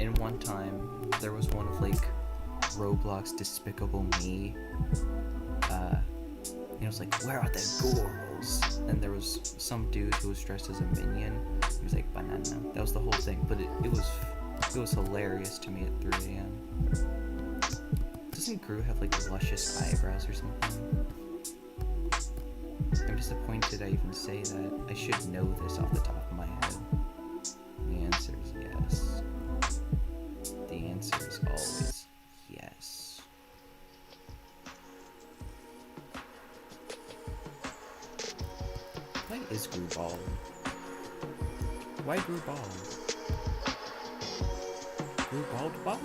And one time, there was one of, like, Roblox Despicable Me, and it was like, where are the girls? And there was some dude who was dressed as a minion. He was like, banana. That was the whole thing, but it was hilarious to me at 3 a.m. Doesn't Gru have like luscious eyebrows or something? I'm disappointed I even say that. I should know this off the top of my head. why grew bald? Grew bald, why?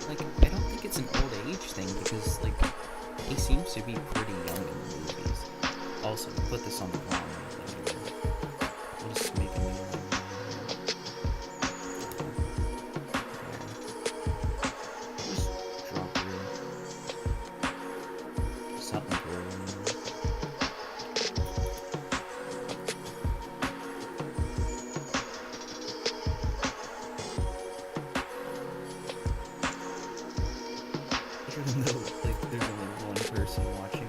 Like, I don't think it's an old age thing because, like, he seems to be pretty young in the movies. Also, put this on the wrong one. We'll just make a new one. Just drop it. Something cool. Even though, like, there's only one person watching it,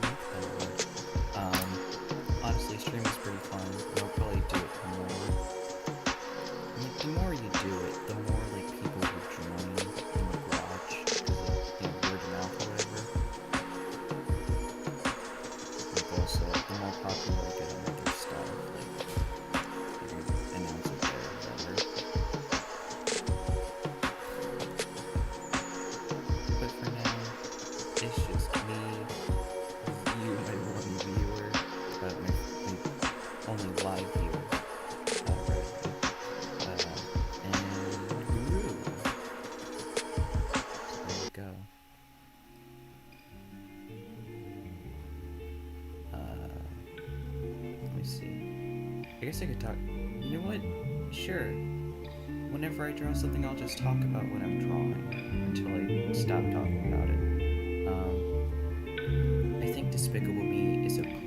honestly, stream is pretty fun, and I'll probably do it more. I mean, the more you do it, the more, like, people will join and, like, watch, because of, you know, word of mouth or whatever. Like, also, the more popular I get on other stuff, like, you can announce it there or whatever. But for now, it's just me, you, my one viewer, my only live viewer, and Guru. So there we go. Let me see. I guess I could talk. You know what? Sure. Whenever I draw something, I'll just talk about what I'm drawing until I stop talking about it. I think Despicable Me is a great movie.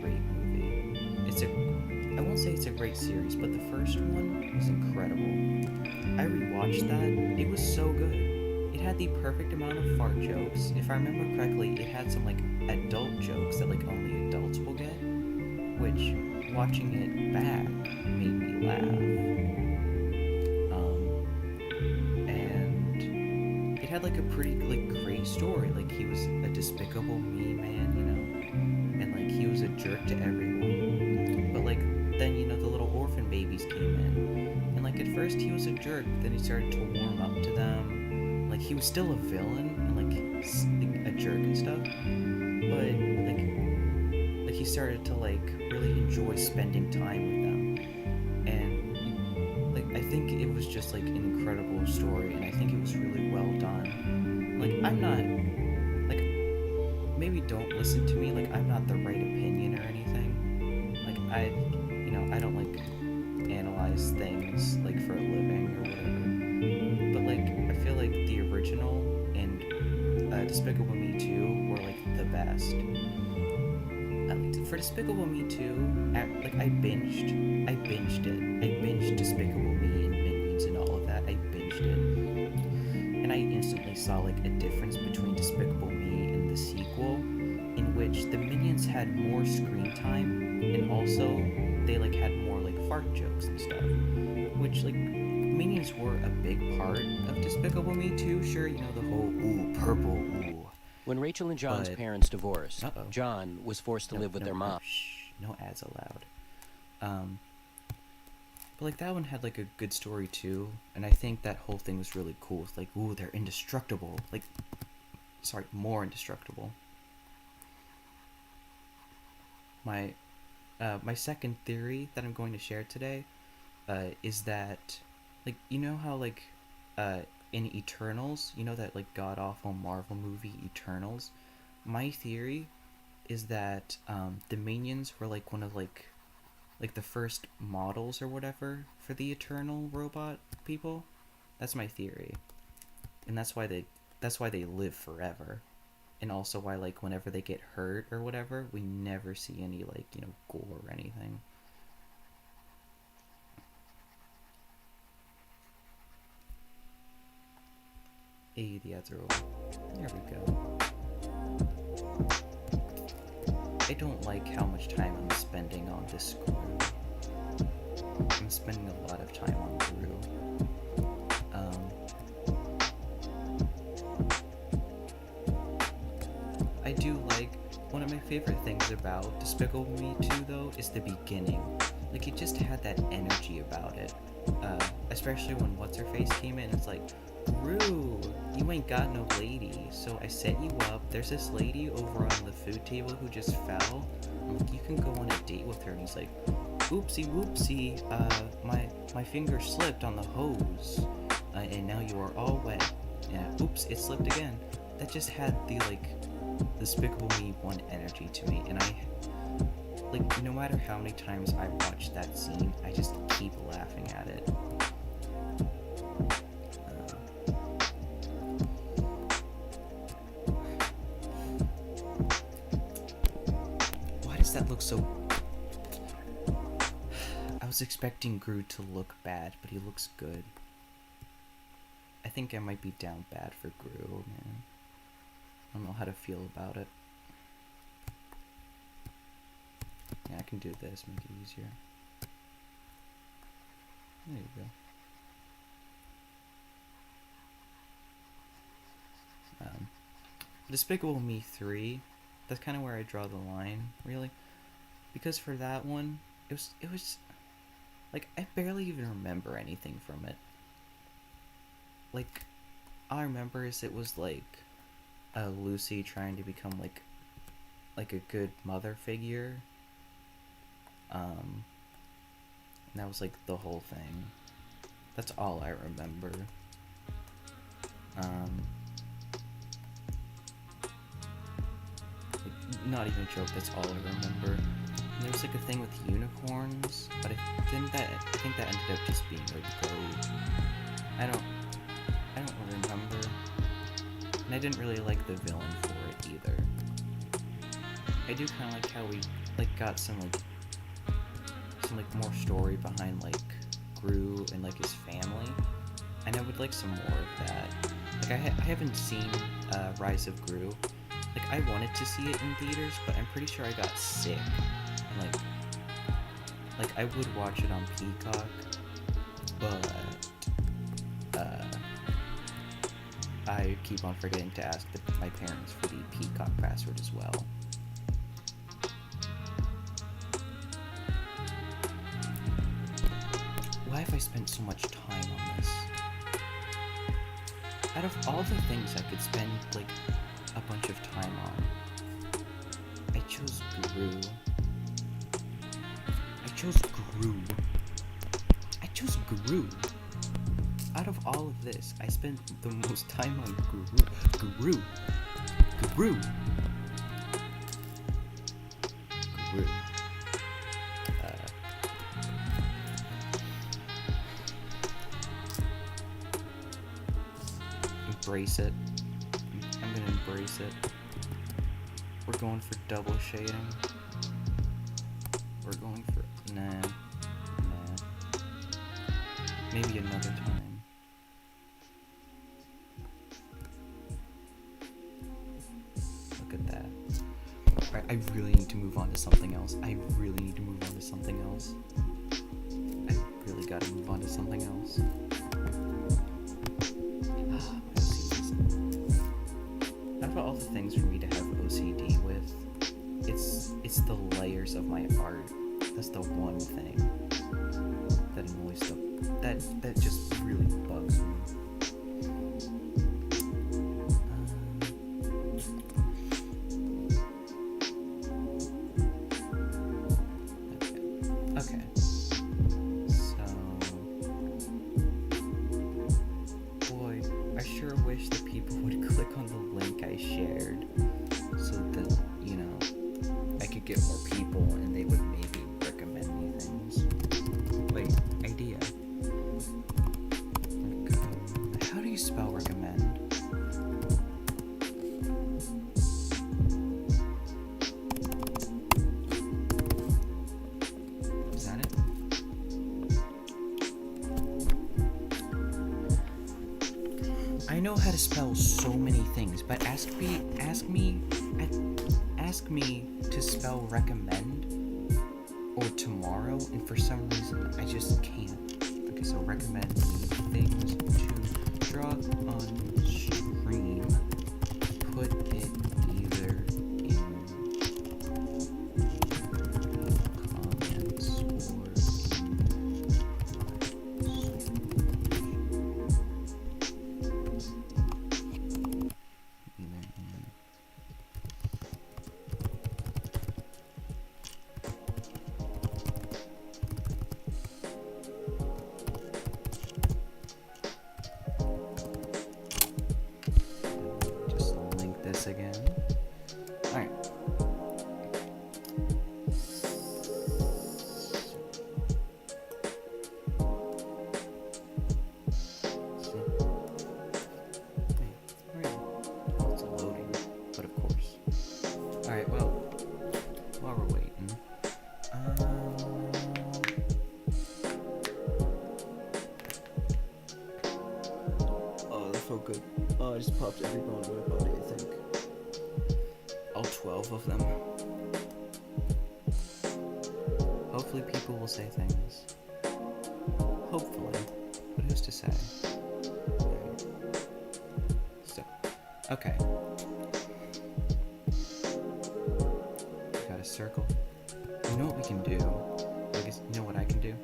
I won't say it's a great series, but the first one was incredible. I rewatched that. It was so good. It had the perfect amount of fart jokes. If I remember correctly, it had some like adult jokes that like only adults will get, which watching it back made me laugh. And it had like a pretty like great story. Like he was a Despicable Me man, you know, and like he was a jerk to everyone. But like then, you know, the little orphan babies came in, and like at first he was a jerk, but then he started to warm up to them. Like he was still a villain and like a jerk and stuff, but like he started to like really enjoy spending time with them. And like I think it was just like an incredible story, and I think it was really well done. Like I'm not like, maybe don't listen to me, like I'm not the right opinion or anything. Like I don't like analyze things like for a living or whatever. But like I feel like the original and Despicable Me 2 were like the best. For Despicable Me 2, I binged it. I binged Despicable Me and Minions and all of that. I binged it. And I instantly saw like a difference between Despicable Me and the sequel, in which the Minions had more screen time, and also they like had more like fart jokes and stuff. Which like Minions were a big part of Despicable Me 2, sure, you know, the whole ooh, purple, ooh. When Rachel and John's parents divorced, Uh-oh. John was forced to live with their mom. No ads allowed. But like that one had like a good story too, and I think that whole thing was really cool. It's like, ooh, they're indestructible. Like, sorry, more indestructible. My second theory that I'm going to share today, is that, like, you know how like, in Eternals, you know that like god awful Marvel movie Eternals? My theory is that the Minions were like one of like the first models or whatever for the Eternal robot people. That's my theory, and that's why they live forever, and also why like whenever they get hurt or whatever, we never see any like, you know, gore or anything. Hey, the ads are over. There we go. I don't like how much time I'm spending on this screw. I'm spending a lot of time on Gru. I do like, one of my favorite things about Despicable Me 2 though is the beginning. Like it just had that energy about it. Especially when What's-Her-Face came in, it's like, Gru, you ain't got no lady, so I set you up. There's this lady over on the food table who just fell. I'm like, you can go on a date with her. And he's like, oopsie whoopsie, my finger slipped on the hose, and now you are all wet. Yeah, oops, it slipped again. That just had the, like, Despicable Me 1 energy to me, and like, no matter how many times I watch that scene, I just keep laughing at it. Why does that look so... I was expecting Gru to look bad, but he looks good. I think I might be down bad for Gru, man. I don't know how to feel about it. Yeah, I can do this, make it easier. There you go. Despicable Me 3, that's kind of where I draw the line, really. Because for that one, it was, like, I barely even remember anything from it. Like, all I remember is it was, like, Lucy trying to become, like a good mother figure. And that was, like, the whole thing. That's all I remember. Like, not even a joke, that's all I remember. And there was, like, a thing with unicorns, but I think that ended up just being a goat. I don't remember. And I didn't really like the villain for it either. I do kind of like how we, like, got some more story behind, like, Gru and, like, his family. And I would like some more of that. Like, I haven't seen Rise of Gru. Like, I wanted to see it in theaters, but I'm pretty sure I got sick. And, like I would watch it on Peacock, but I keep on forgetting to ask my parents for the Peacock password as well. Why have I spent so much time on this? Out of all the things I could spend, like, a bunch of time on, I chose Gru. I chose Gru. Out of all of this, I spent the most time on Gru. Embrace it. I'm gonna embrace it. We're going for double shading. We're going for... Nah. Maybe another time. Look at that. Alright, I really need to move on to something else. I really gotta move on to something else. Out of all the things for me to have OCD with, it's the layers of my art. That's the one thing that annoys that just really bugs me. Okay. So, boy, I sure wish that people would click on the link I shared so that, you know, I could get more people and they would maybe recommend me things. Wait, idea. How do you spell recommend? Is that it? I know how to spell so many things, but ask me to spell recommend or tomorrow, and for some reason I just can't. Okay, so recommend me things to draw on stream. Put it either in comments or in I just popped every bone in my body, I think. All 12 of them. Hopefully people will say things. Hopefully. But who's to say? So, okay. Got a circle. You know what we can do? I guess, you know what I can do?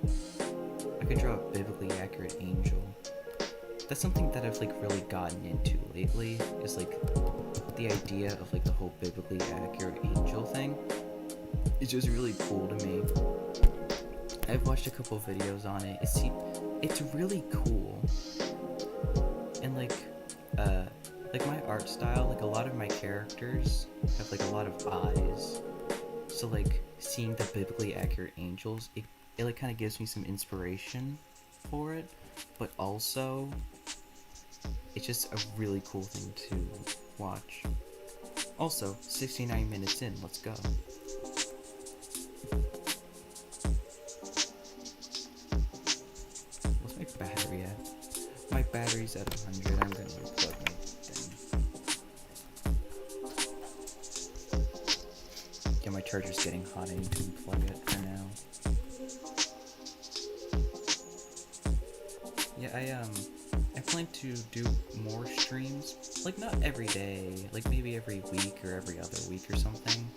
I can draw a biblically accurate angel. That's something that I've like really gotten into lately, is like the idea of like the whole biblically accurate angel thing. It's just really cool to me. I've watched a couple videos on it. It's really cool. And like my art style, like a lot of my characters have like a lot of eyes. So like seeing the biblically accurate angels, it like kind of gives me some inspiration for it, but also it's just a really cool thing to watch. Also, 69 minutes in, let's go. What's my battery at? My battery's at 100, I'm gonna unplug my thing. Yeah, my charger's getting hot, I need to unplug it for now. Yeah, I plan to do more streams, like not every day, like maybe every week or every other week or something,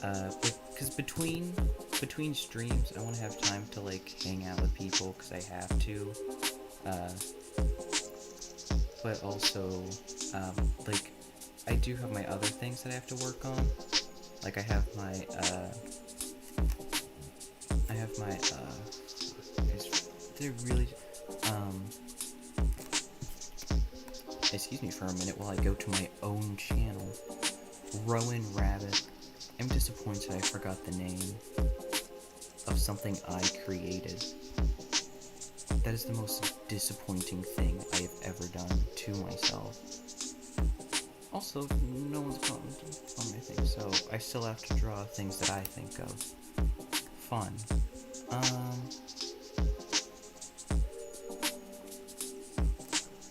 because between streams, I want to have time to like hang out with people, because I have to, but also, like, I do have my other things that I have to work on, like I have my, did I really, excuse me for a minute while I go to my own channel, Rowan Rabbit. I'm disappointed I forgot the name of something I created. That is the most disappointing thing I have ever done to myself. Also, no one's commented on my thing, so I still have to draw things that I think of fun.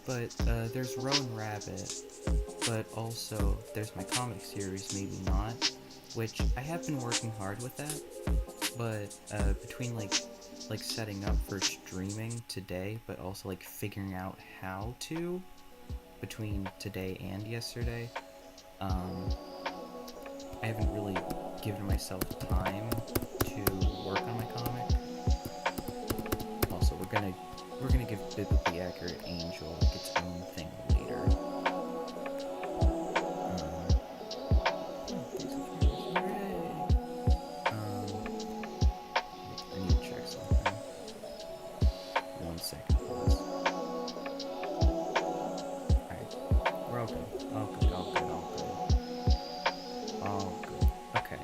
But there's Rowan Rabbit, but also there's my comic series, Maybe Not, which I have been working hard with that, but between like setting up for streaming today, but also like figuring out how to, between today and yesterday, I haven't really given myself time to work on my comic. Also, we're gonna give Biblically Accurate Angel like its own thing later. I need to check something. 1 second, please. Alright, we're all good. All good. Okay.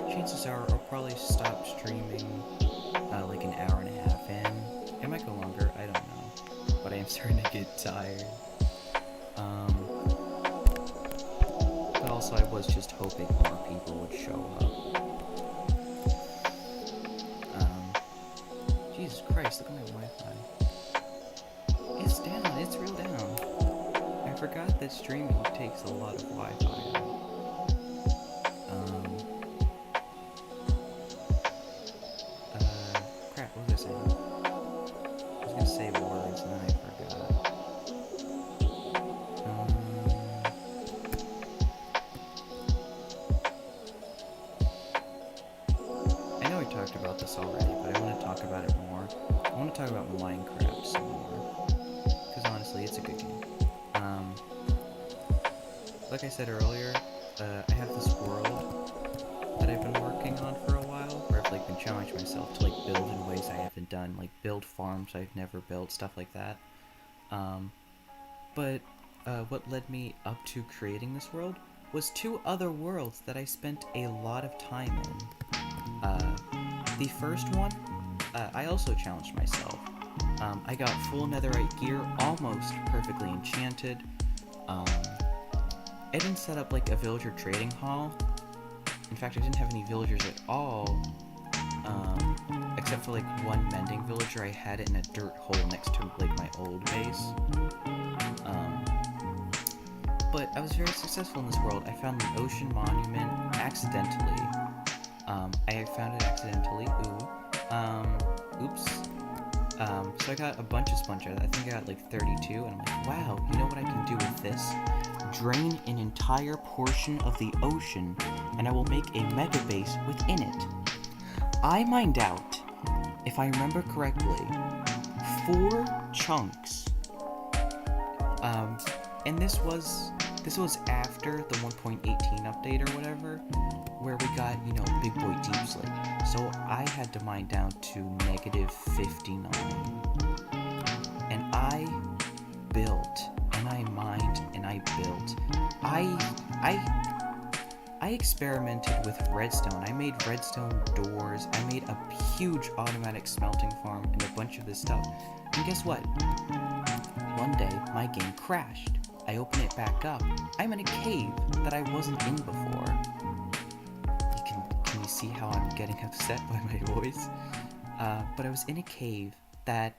Chances are I'll probably stop streaming like an hour and a half in. It might go longer, I don't know. But I am starting to get tired. But also I was just hoping more people would show up. Jesus Christ, look at my Wi-Fi. It's down, it's real down. I forgot that streaming takes a lot of Wi-Fi out. Crap, what was I saying? I was gonna say words and then I forgot. I know we talked about this already, but I want to talk about it more. I want to talk about Minecraft some more. Because honestly, it's a good game. Like I said earlier, I have this world that I've been working on for a while, where I've like been challenging myself to like build in ways I haven't done, like build farms I've never built, stuff like that. But what led me up to creating this world was 2 other worlds that I spent a lot of time in. The first one, I also challenged myself. I got full netherite gear, almost perfectly enchanted. I didn't set up like a villager trading hall. In fact, I didn't have any villagers at all, except for like one mending villager. I had it in a dirt hole next to like my old base. But I was very successful in this world. I found the ocean monument accidentally. I found it accidentally. Oops. So I got a bunch of sponge. I think I got like 32, and I'm like, wow, you know what I can do with this? Drain an entire portion of the ocean, and I will make a mega base within it. I mined out, if I remember correctly, 4 chunks. And this was after the 1.18 update or whatever, where we got, you know, Big Boy Deep Slate. So I had to mine down to negative 59. And I built, and I mined, and I built. I experimented with redstone. I made redstone doors. I made a huge automatic smelting farm and a bunch of this stuff. And guess what? One day, my game crashed. I open it back up. I'm in a cave that I wasn't in before. Can you see how I'm getting upset by my voice? But I was in a cave that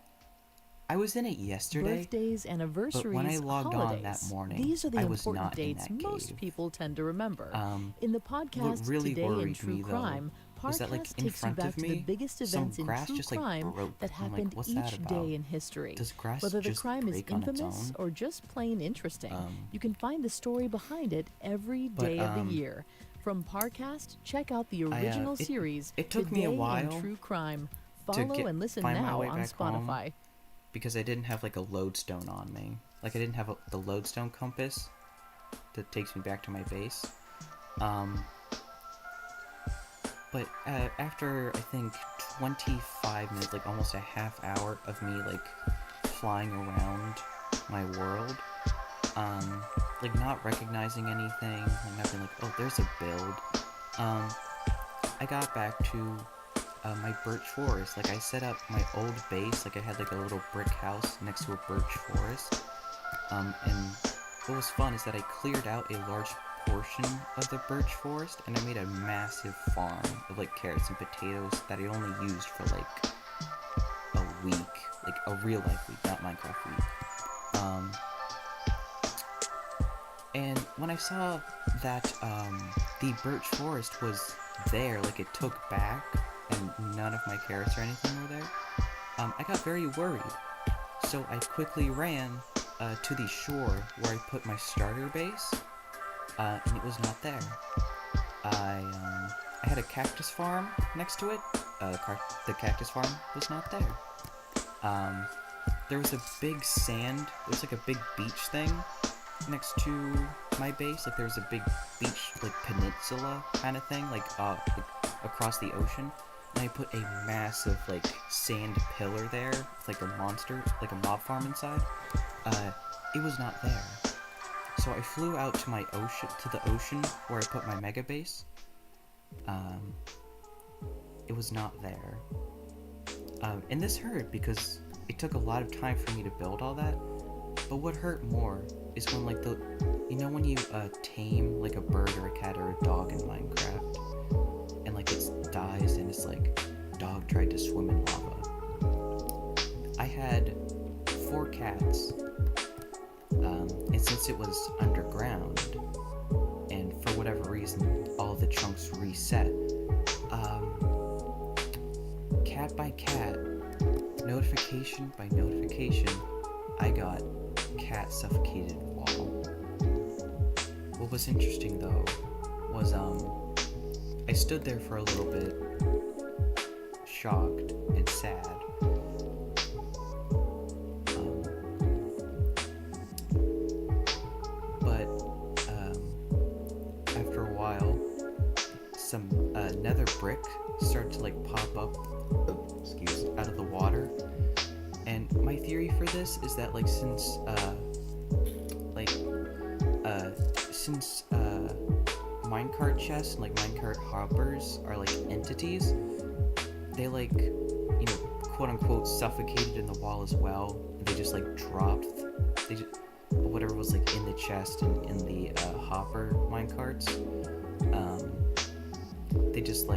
I was in it yesterday. Birthdays, anniversaries, but when I logged holidays. on that morning, These are the I was important not in dates that most cave. people tend to remember. In the podcast What really Today in worried True me, though, Crime, was that, like, Podcast in takes you front back of to me, the biggest some events in grass true just, like, crime broke. that I'm like, happened what's that each about? day in history. Does grass Whether the just crime is break on its infamous own? or just plain interesting, you can find the story behind it every But, day of the year. From Parcast, check out the original series it took Today me a while in True Crime. to Follow and listen find my now way on back home. Spotify. Because I didn't have like a lodestone on me. Like I didn't have the lodestone compass that takes me back to my base. But after I think 25 minutes, like almost a half hour of me like flying around my world, like not recognizing anything, like not being like, oh, there's a build. I got back to my birch forest. Like I set up my old base, like I had like a little brick house next to a birch forest. And what was fun is that I cleared out a large portion of the birch forest and I made a massive farm of like carrots and potatoes that I only used for like a week, like a real life week, not Minecraft week. And when I saw that the birch forest was there, like it took back and none of my carrots or anything were there, I got very worried. So I quickly ran to the shore where I put my starter base, and it was not there. I had a cactus farm next to it. The cactus farm was not there. There was a big sand, it was like a big beach thing next to my base. Like there was a big beach, like peninsula kind of thing, like across the ocean. And I put a massive like sand pillar there, with, like a monster, like a mob farm inside. It was not there. So I flew out to the ocean where I put my mega base. It was not there. And this hurt because it took a lot of time for me to build all that. But what hurt more is when like when you tame like a bird or a cat or a dog in Minecraft, and like it dies and it's like dog tried to swim in lava. I had 4 cats, and since it was underground, and for whatever reason all the chunks reset, cat by cat, notification by notification, I got cat suffocated wall. What was interesting though was I stood there for a little bit, shocked and sad. But after a while, some nether brick started to like pop up, out of the water. And my theory for this is that like since minecart chests and like minecart hoppers are like entities, they like, quote unquote suffocated in the wall as well. They just like dropped, whatever was like in the chest and in the hopper minecarts, they just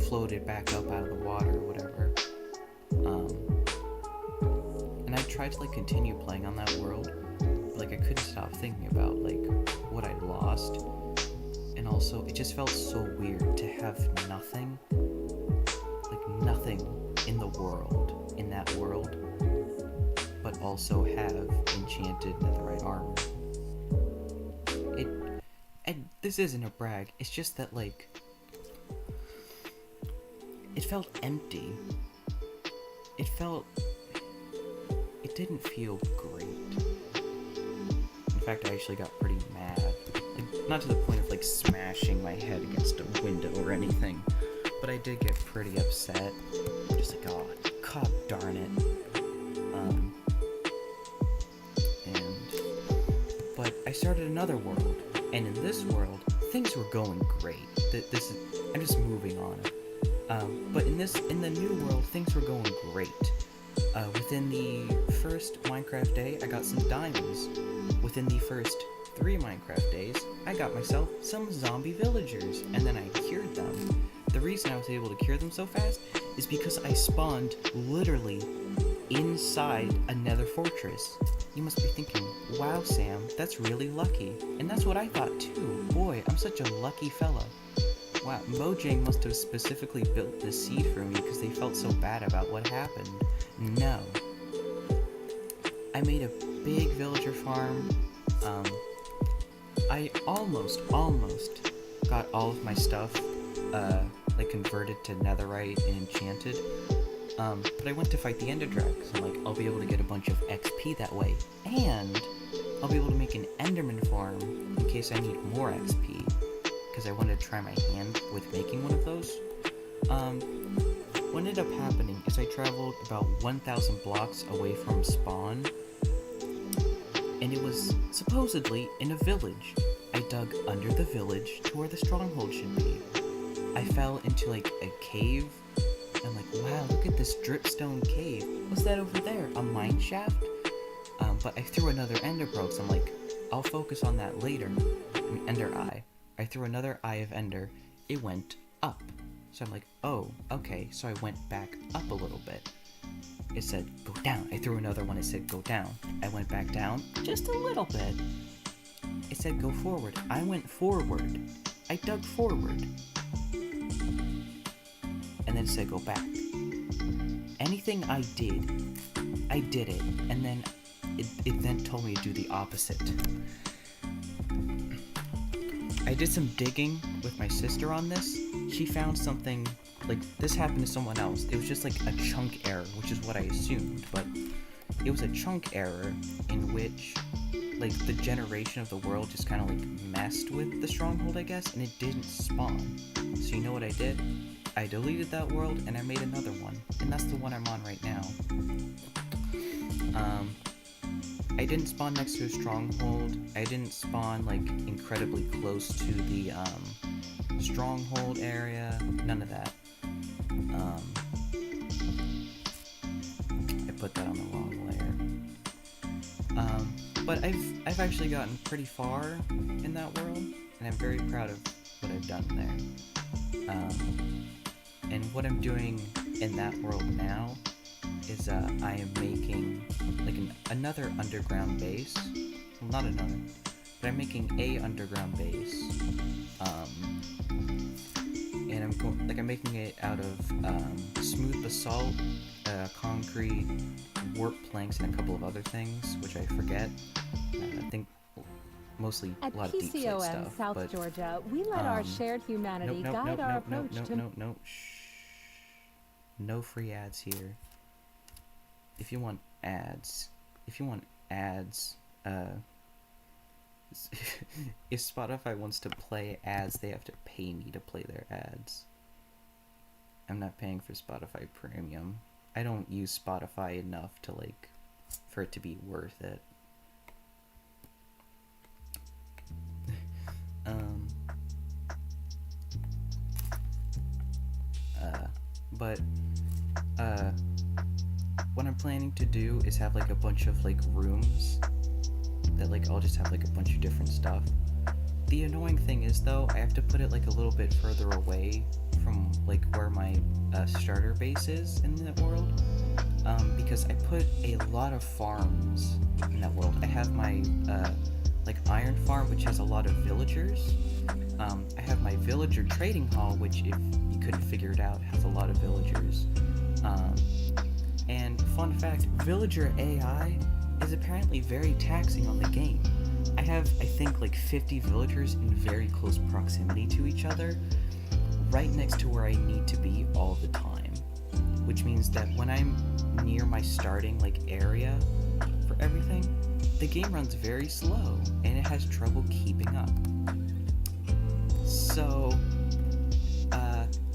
floated back up out of the water or whatever. And I tried to like continue playing on that world, but like I couldn't stop thinking about like what I'd lost. And also it just felt so weird to have nothing in the world, in that world, but also have enchanted netherite armor. And this isn't a brag, it's just that like it felt empty. It didn't feel great. In fact, I actually got pretty mad. Like, not to the point of like smashing my head against a window or anything, but I did get pretty upset. Just like, oh, god darn it. But I started another world, and in this world, things were going great. I'm just moving on. But in the new world, things were going great. Within the first Minecraft day, I got some diamonds. Within the first 3 Minecraft days, I got myself some zombie villagers, and then I cured them. The reason I was able to cure them so fast is because I spawned literally inside a nether fortress. You must be thinking, wow Sam, that's really lucky. And that's what I thought too. Boy, I'm such a lucky fella. Wow, Mojang must have specifically built this seed for me because they felt so bad about what happened. No. I made a big villager farm. I almost got all of my stuff, like converted to netherite and enchanted. But I went to fight the Ender Dragon, because I'm like, I'll be able to get a bunch of XP that way, and I'll be able to make an Enderman farm in case I need more XP, because I wanted to try my hand with making one of those. What ended up happening is I traveled about 1,000 blocks away from spawn, and it was supposedly in a village. I dug under the village to where the stronghold should be. I fell into like a cave. I'm like, wow, look at this dripstone cave. What's that over there? A mine shaft? But I threw another ender pearl, so I'm like, I'll focus on that later. Ender eye. I threw another eye of ender. It went up. So I'm like, oh, okay. So I went back up a little bit. It said, go down. I threw another one. It said, go down. I went back down just a little bit. It said, go forward. I went forward. I dug forward. And then it said, go back. Anything I did it. And then it then told me to do the opposite. I did some digging with my sister on this. She found something, like, this happened to someone else. It was just like a chunk error, which is what I assumed, but it was a chunk error in which, like, the generation of the world just kind of, like, messed with the stronghold, I guess, and it didn't spawn. So you know what I did? I deleted that world, and I made another one, and that's the one I'm on right now. I didn't spawn next to a stronghold. I didn't spawn, like, incredibly close to the, stronghold area. None of that. I put that on the wrong layer. But I've actually gotten pretty far in that world, and I'm very proud of what I've done there. And what I'm doing in that world now is I am making like another underground base. Well, not another, but I'm making a underground base. And I'm making it out of smooth basalt, concrete, warp planks, and a couple of other things, which I forget. I think mostly At a lot of deep side PCOM stuff. South but, Georgia, we let our shared humanity guide our approach to... Shh. No free ads here. If you want ads, if Spotify wants to play ads, they have to pay me to play their ads. I'm not paying for Spotify Premium. I don't use Spotify enough to, like, for it to be worth it. What I'm planning to do is have, like, a bunch of, like, rooms that, like, I'll just have, like, a bunch of different stuff. The annoying thing is, though, I have to put it, like, a little bit further away from like where my starter base is in that world, because I put a lot of farms in that world. I have my like iron farm, which has a lot of villagers. I have my villager trading hall, which, if you couldn't figure it out, has a lot of villagers. And fun fact, villager AI is apparently very taxing on the game. I have, I think, like 50 villagers in very close proximity to each other, right next to where I need to be all the time. Which means that when I'm near my starting like area for everything, the game runs very slow and it has trouble keeping up. So,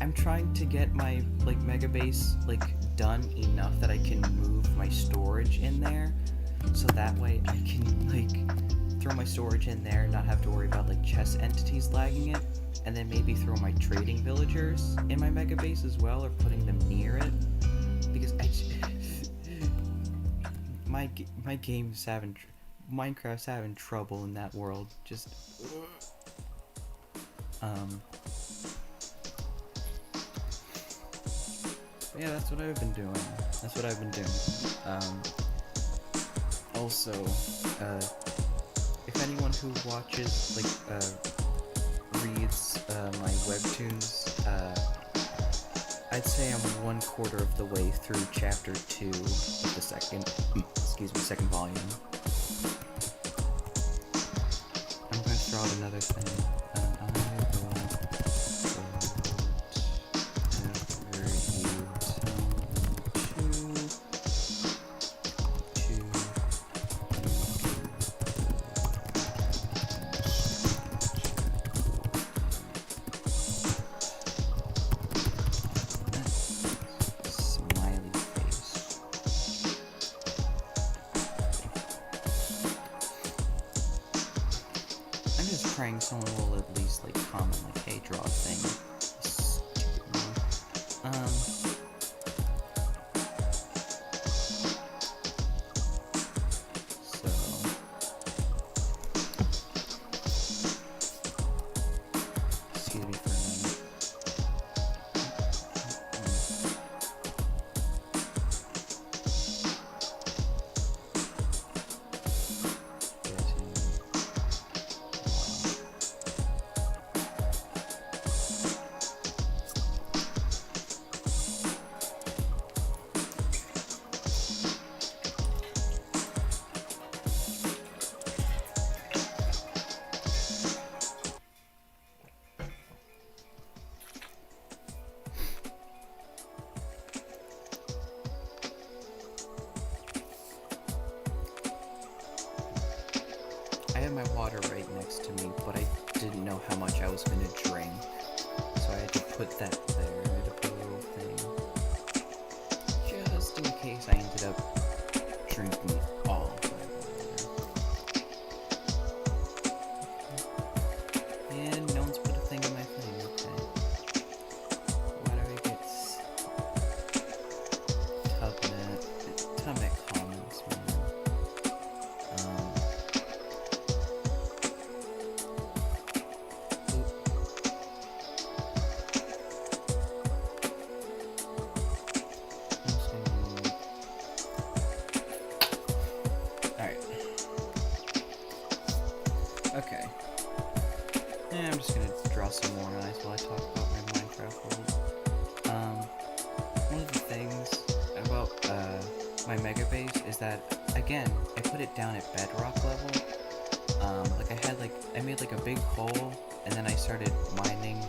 I'm trying to get my like mega base like done enough that I can move my storage in there, so that way I can like throw my storage in there, not have to worry about like chess entities lagging it, and then maybe throw my trading villagers in my mega base as well, or putting them near it, because my game's having Minecraft's having trouble in that world. Just yeah, that's what I've been doing. Also, if anyone who watches, like, reads, my webtoons, I'd say I'm 1/4 of the way through chapter 2 of the second volume. I'm gonna throw out another thing. Praying someone will at least like comment like, hey, draw a thing. Excuse me for a minute. I had my water right next to me, but I didn't know how much I was going to drink, so I had to put that there. I had to put a little thing, just in case I ended up drinking all of my water. And no one's put a thing in my thing, okay. Why do I get Tubnet comments, man? Okay. Yeah, I'm just gonna draw some more eyes while I talk about my Minecraft world. One of the things about my mega base is that, again, I put it down at bedrock level. I made like a big hole, and then I started mining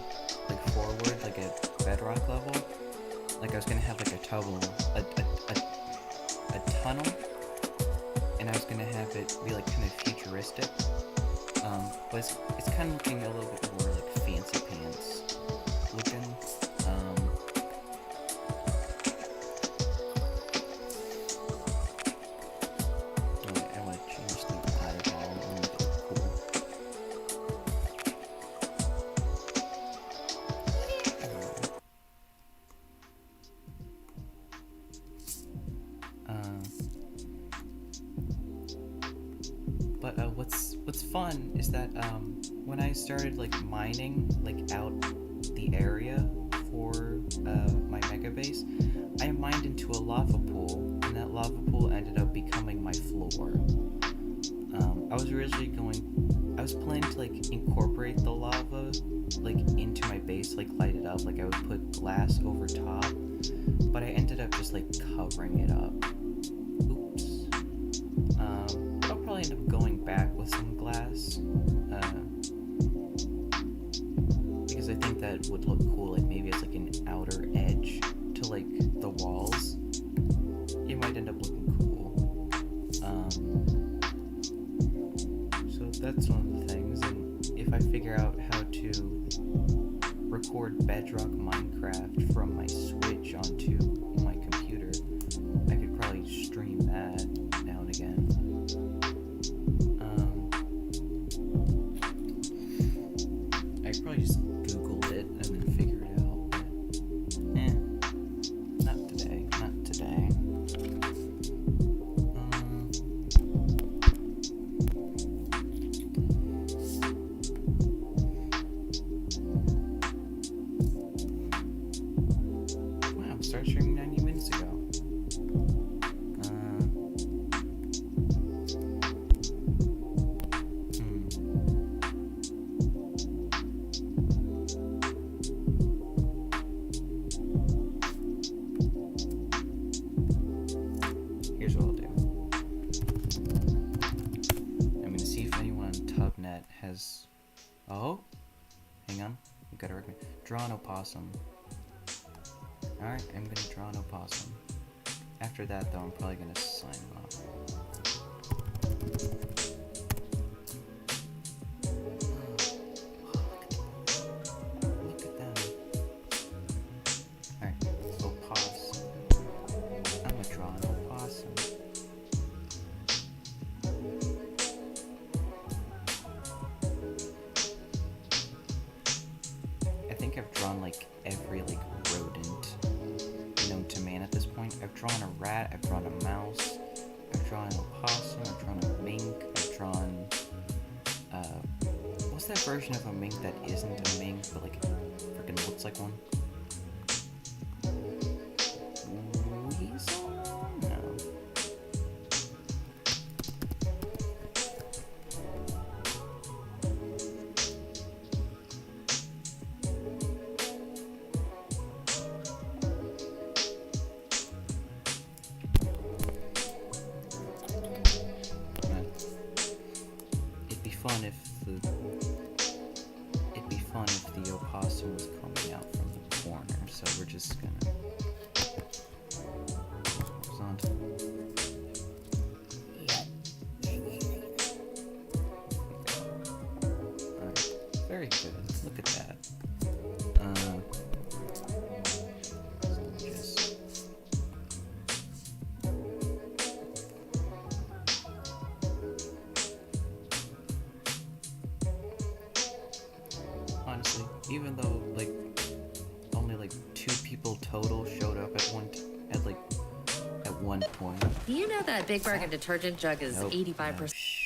like forward, like at bedrock level. Like I was gonna have like a tunnel, and I was gonna have it be like kind of futuristic. But it's kind of looking a little bit more like fancy pants looking. I want to change the eyeball and make it look cool. But what's fun is that when I started like mining like out the area for my mega base, I mined into a lava pool, and that lava pool ended up becoming my floor. I was planning to like incorporate the lava like into my base, like light it up, like I would put glass over top, but I ended up just like covering it up. Oops. I'll probably end up going back with some glass, because I think that would look cool, like maybe as like an outer edge to like the walls. It might end up looking cool. So that's one of the things, and if I figure out how to record Bedrock Minecraft from my Switch onto my computer, I could probably stream that now and again. I could probably just Google it and then figure it out, but not today, not today. Wow, started streaming 90 minutes ago. Here's what I'll do. I'm gonna see if anyone on Tubnet has. Oh, hang on. You gotta recommend. Draw an opossum. Alright, I'm gonna draw an opossum. After that, though, I'm probably gonna sign off. Look at them. Alright, opossum. I'm gonna draw an opossum. I think I've drawn like every like rodent known to man at this point. I've drawn a rat, I've drawn a mouse, I've drawn an opossum, I've drawn a mink, I've drawn what's that version of a mink that isn't a mink but like freaking looks like one? Weasel? No. It'd be fun if the opossum was coming out from the corner, so we're just gonna horizontal. Alright, very good. Look at that. So just honestly, even though like only like 2 people total showed up at one point. Do you know that Big Bargain detergent jug is Nope, 85%? no, shh.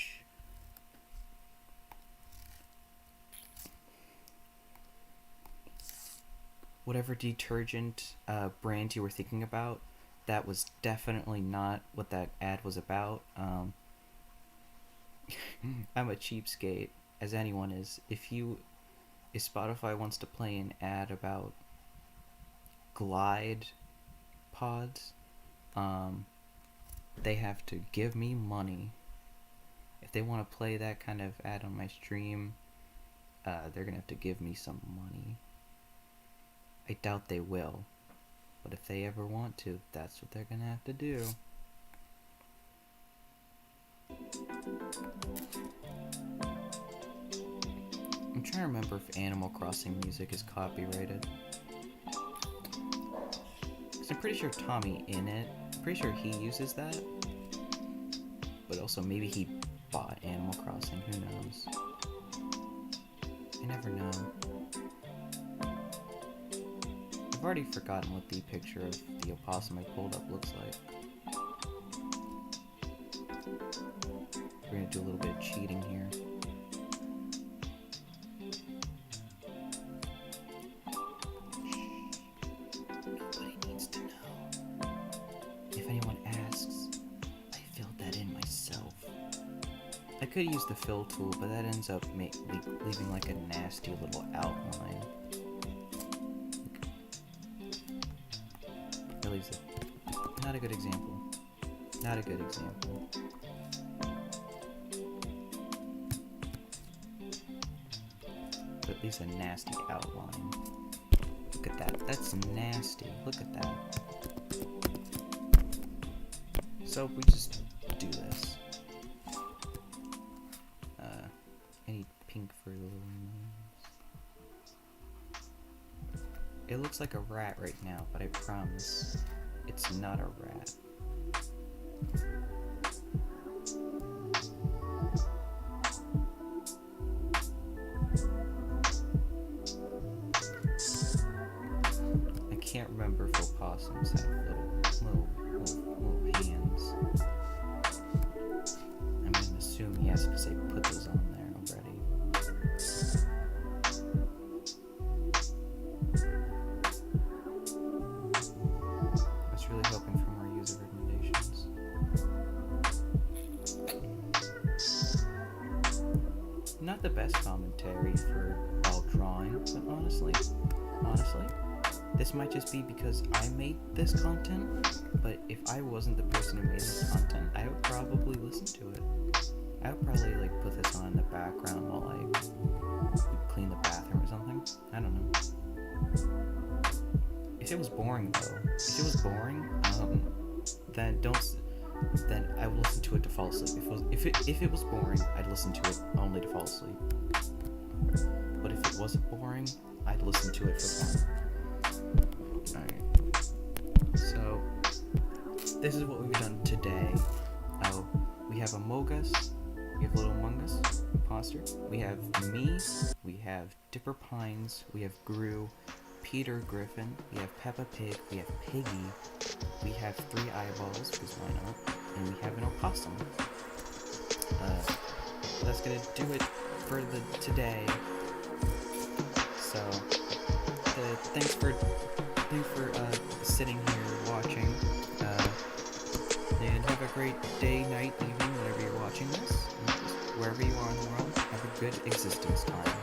Whatever detergent brand you were thinking about, that was definitely not what that ad was about. I'm a cheapskate, as anyone is. If Spotify wants to play an ad about Glide pods, they have to give me money. If they want to play that kind of ad on my stream, they're gonna have to give me some money. I doubt they will, but if they ever want to, that's what they're gonna have to do. I'm trying to remember if Animal Crossing music is copyrighted. Cause I'm pretty sure Tommy Innit, pretty sure he uses that. But also maybe he bought Animal Crossing, who knows? I never know. I've already forgotten what the picture of the opossum I pulled up looks like. We're gonna do a little bit of cheating here. I could use the fill tool, but that ends up leaving like a nasty little outline. That leaves it. Not a good example. Not a good example. But it leaves a nasty outline. Look at that. That's nasty. Look at that. So we just do this. I need pink for the little nose. It looks like a rat right now, but I promise it's not a rat. I can't remember if opossums have little hands. I'm gonna assume yes because I put those on there already. I was really hoping for more user recommendations. Not the best commentary for while drawing, but honestly, this might just be because I made this content, but if I wasn't the person who made this content, I would probably listen to it. I would probably like put this on in the background while I clean the bathroom or something. I don't know. If it was boring though, then I would listen to it to fall asleep. If it was boring, I'd listen to it only to fall asleep. But if it wasn't boring, I'd listen to it for fun. Alright. So, this is what we've done today. We have Among Us, we have Little Among Us, Imposter, we have me, we have Dipper Pines, we have Gru, Peter Griffin, we have Peppa Pig, we have Piggy, we have 3 eyeballs, because why not, and we have an opossum. That's gonna do it for today. So, thanks for sitting here watching, and have a great day, night, evening, whenever you're watching this. Wherever you are in the world, have a good existence time.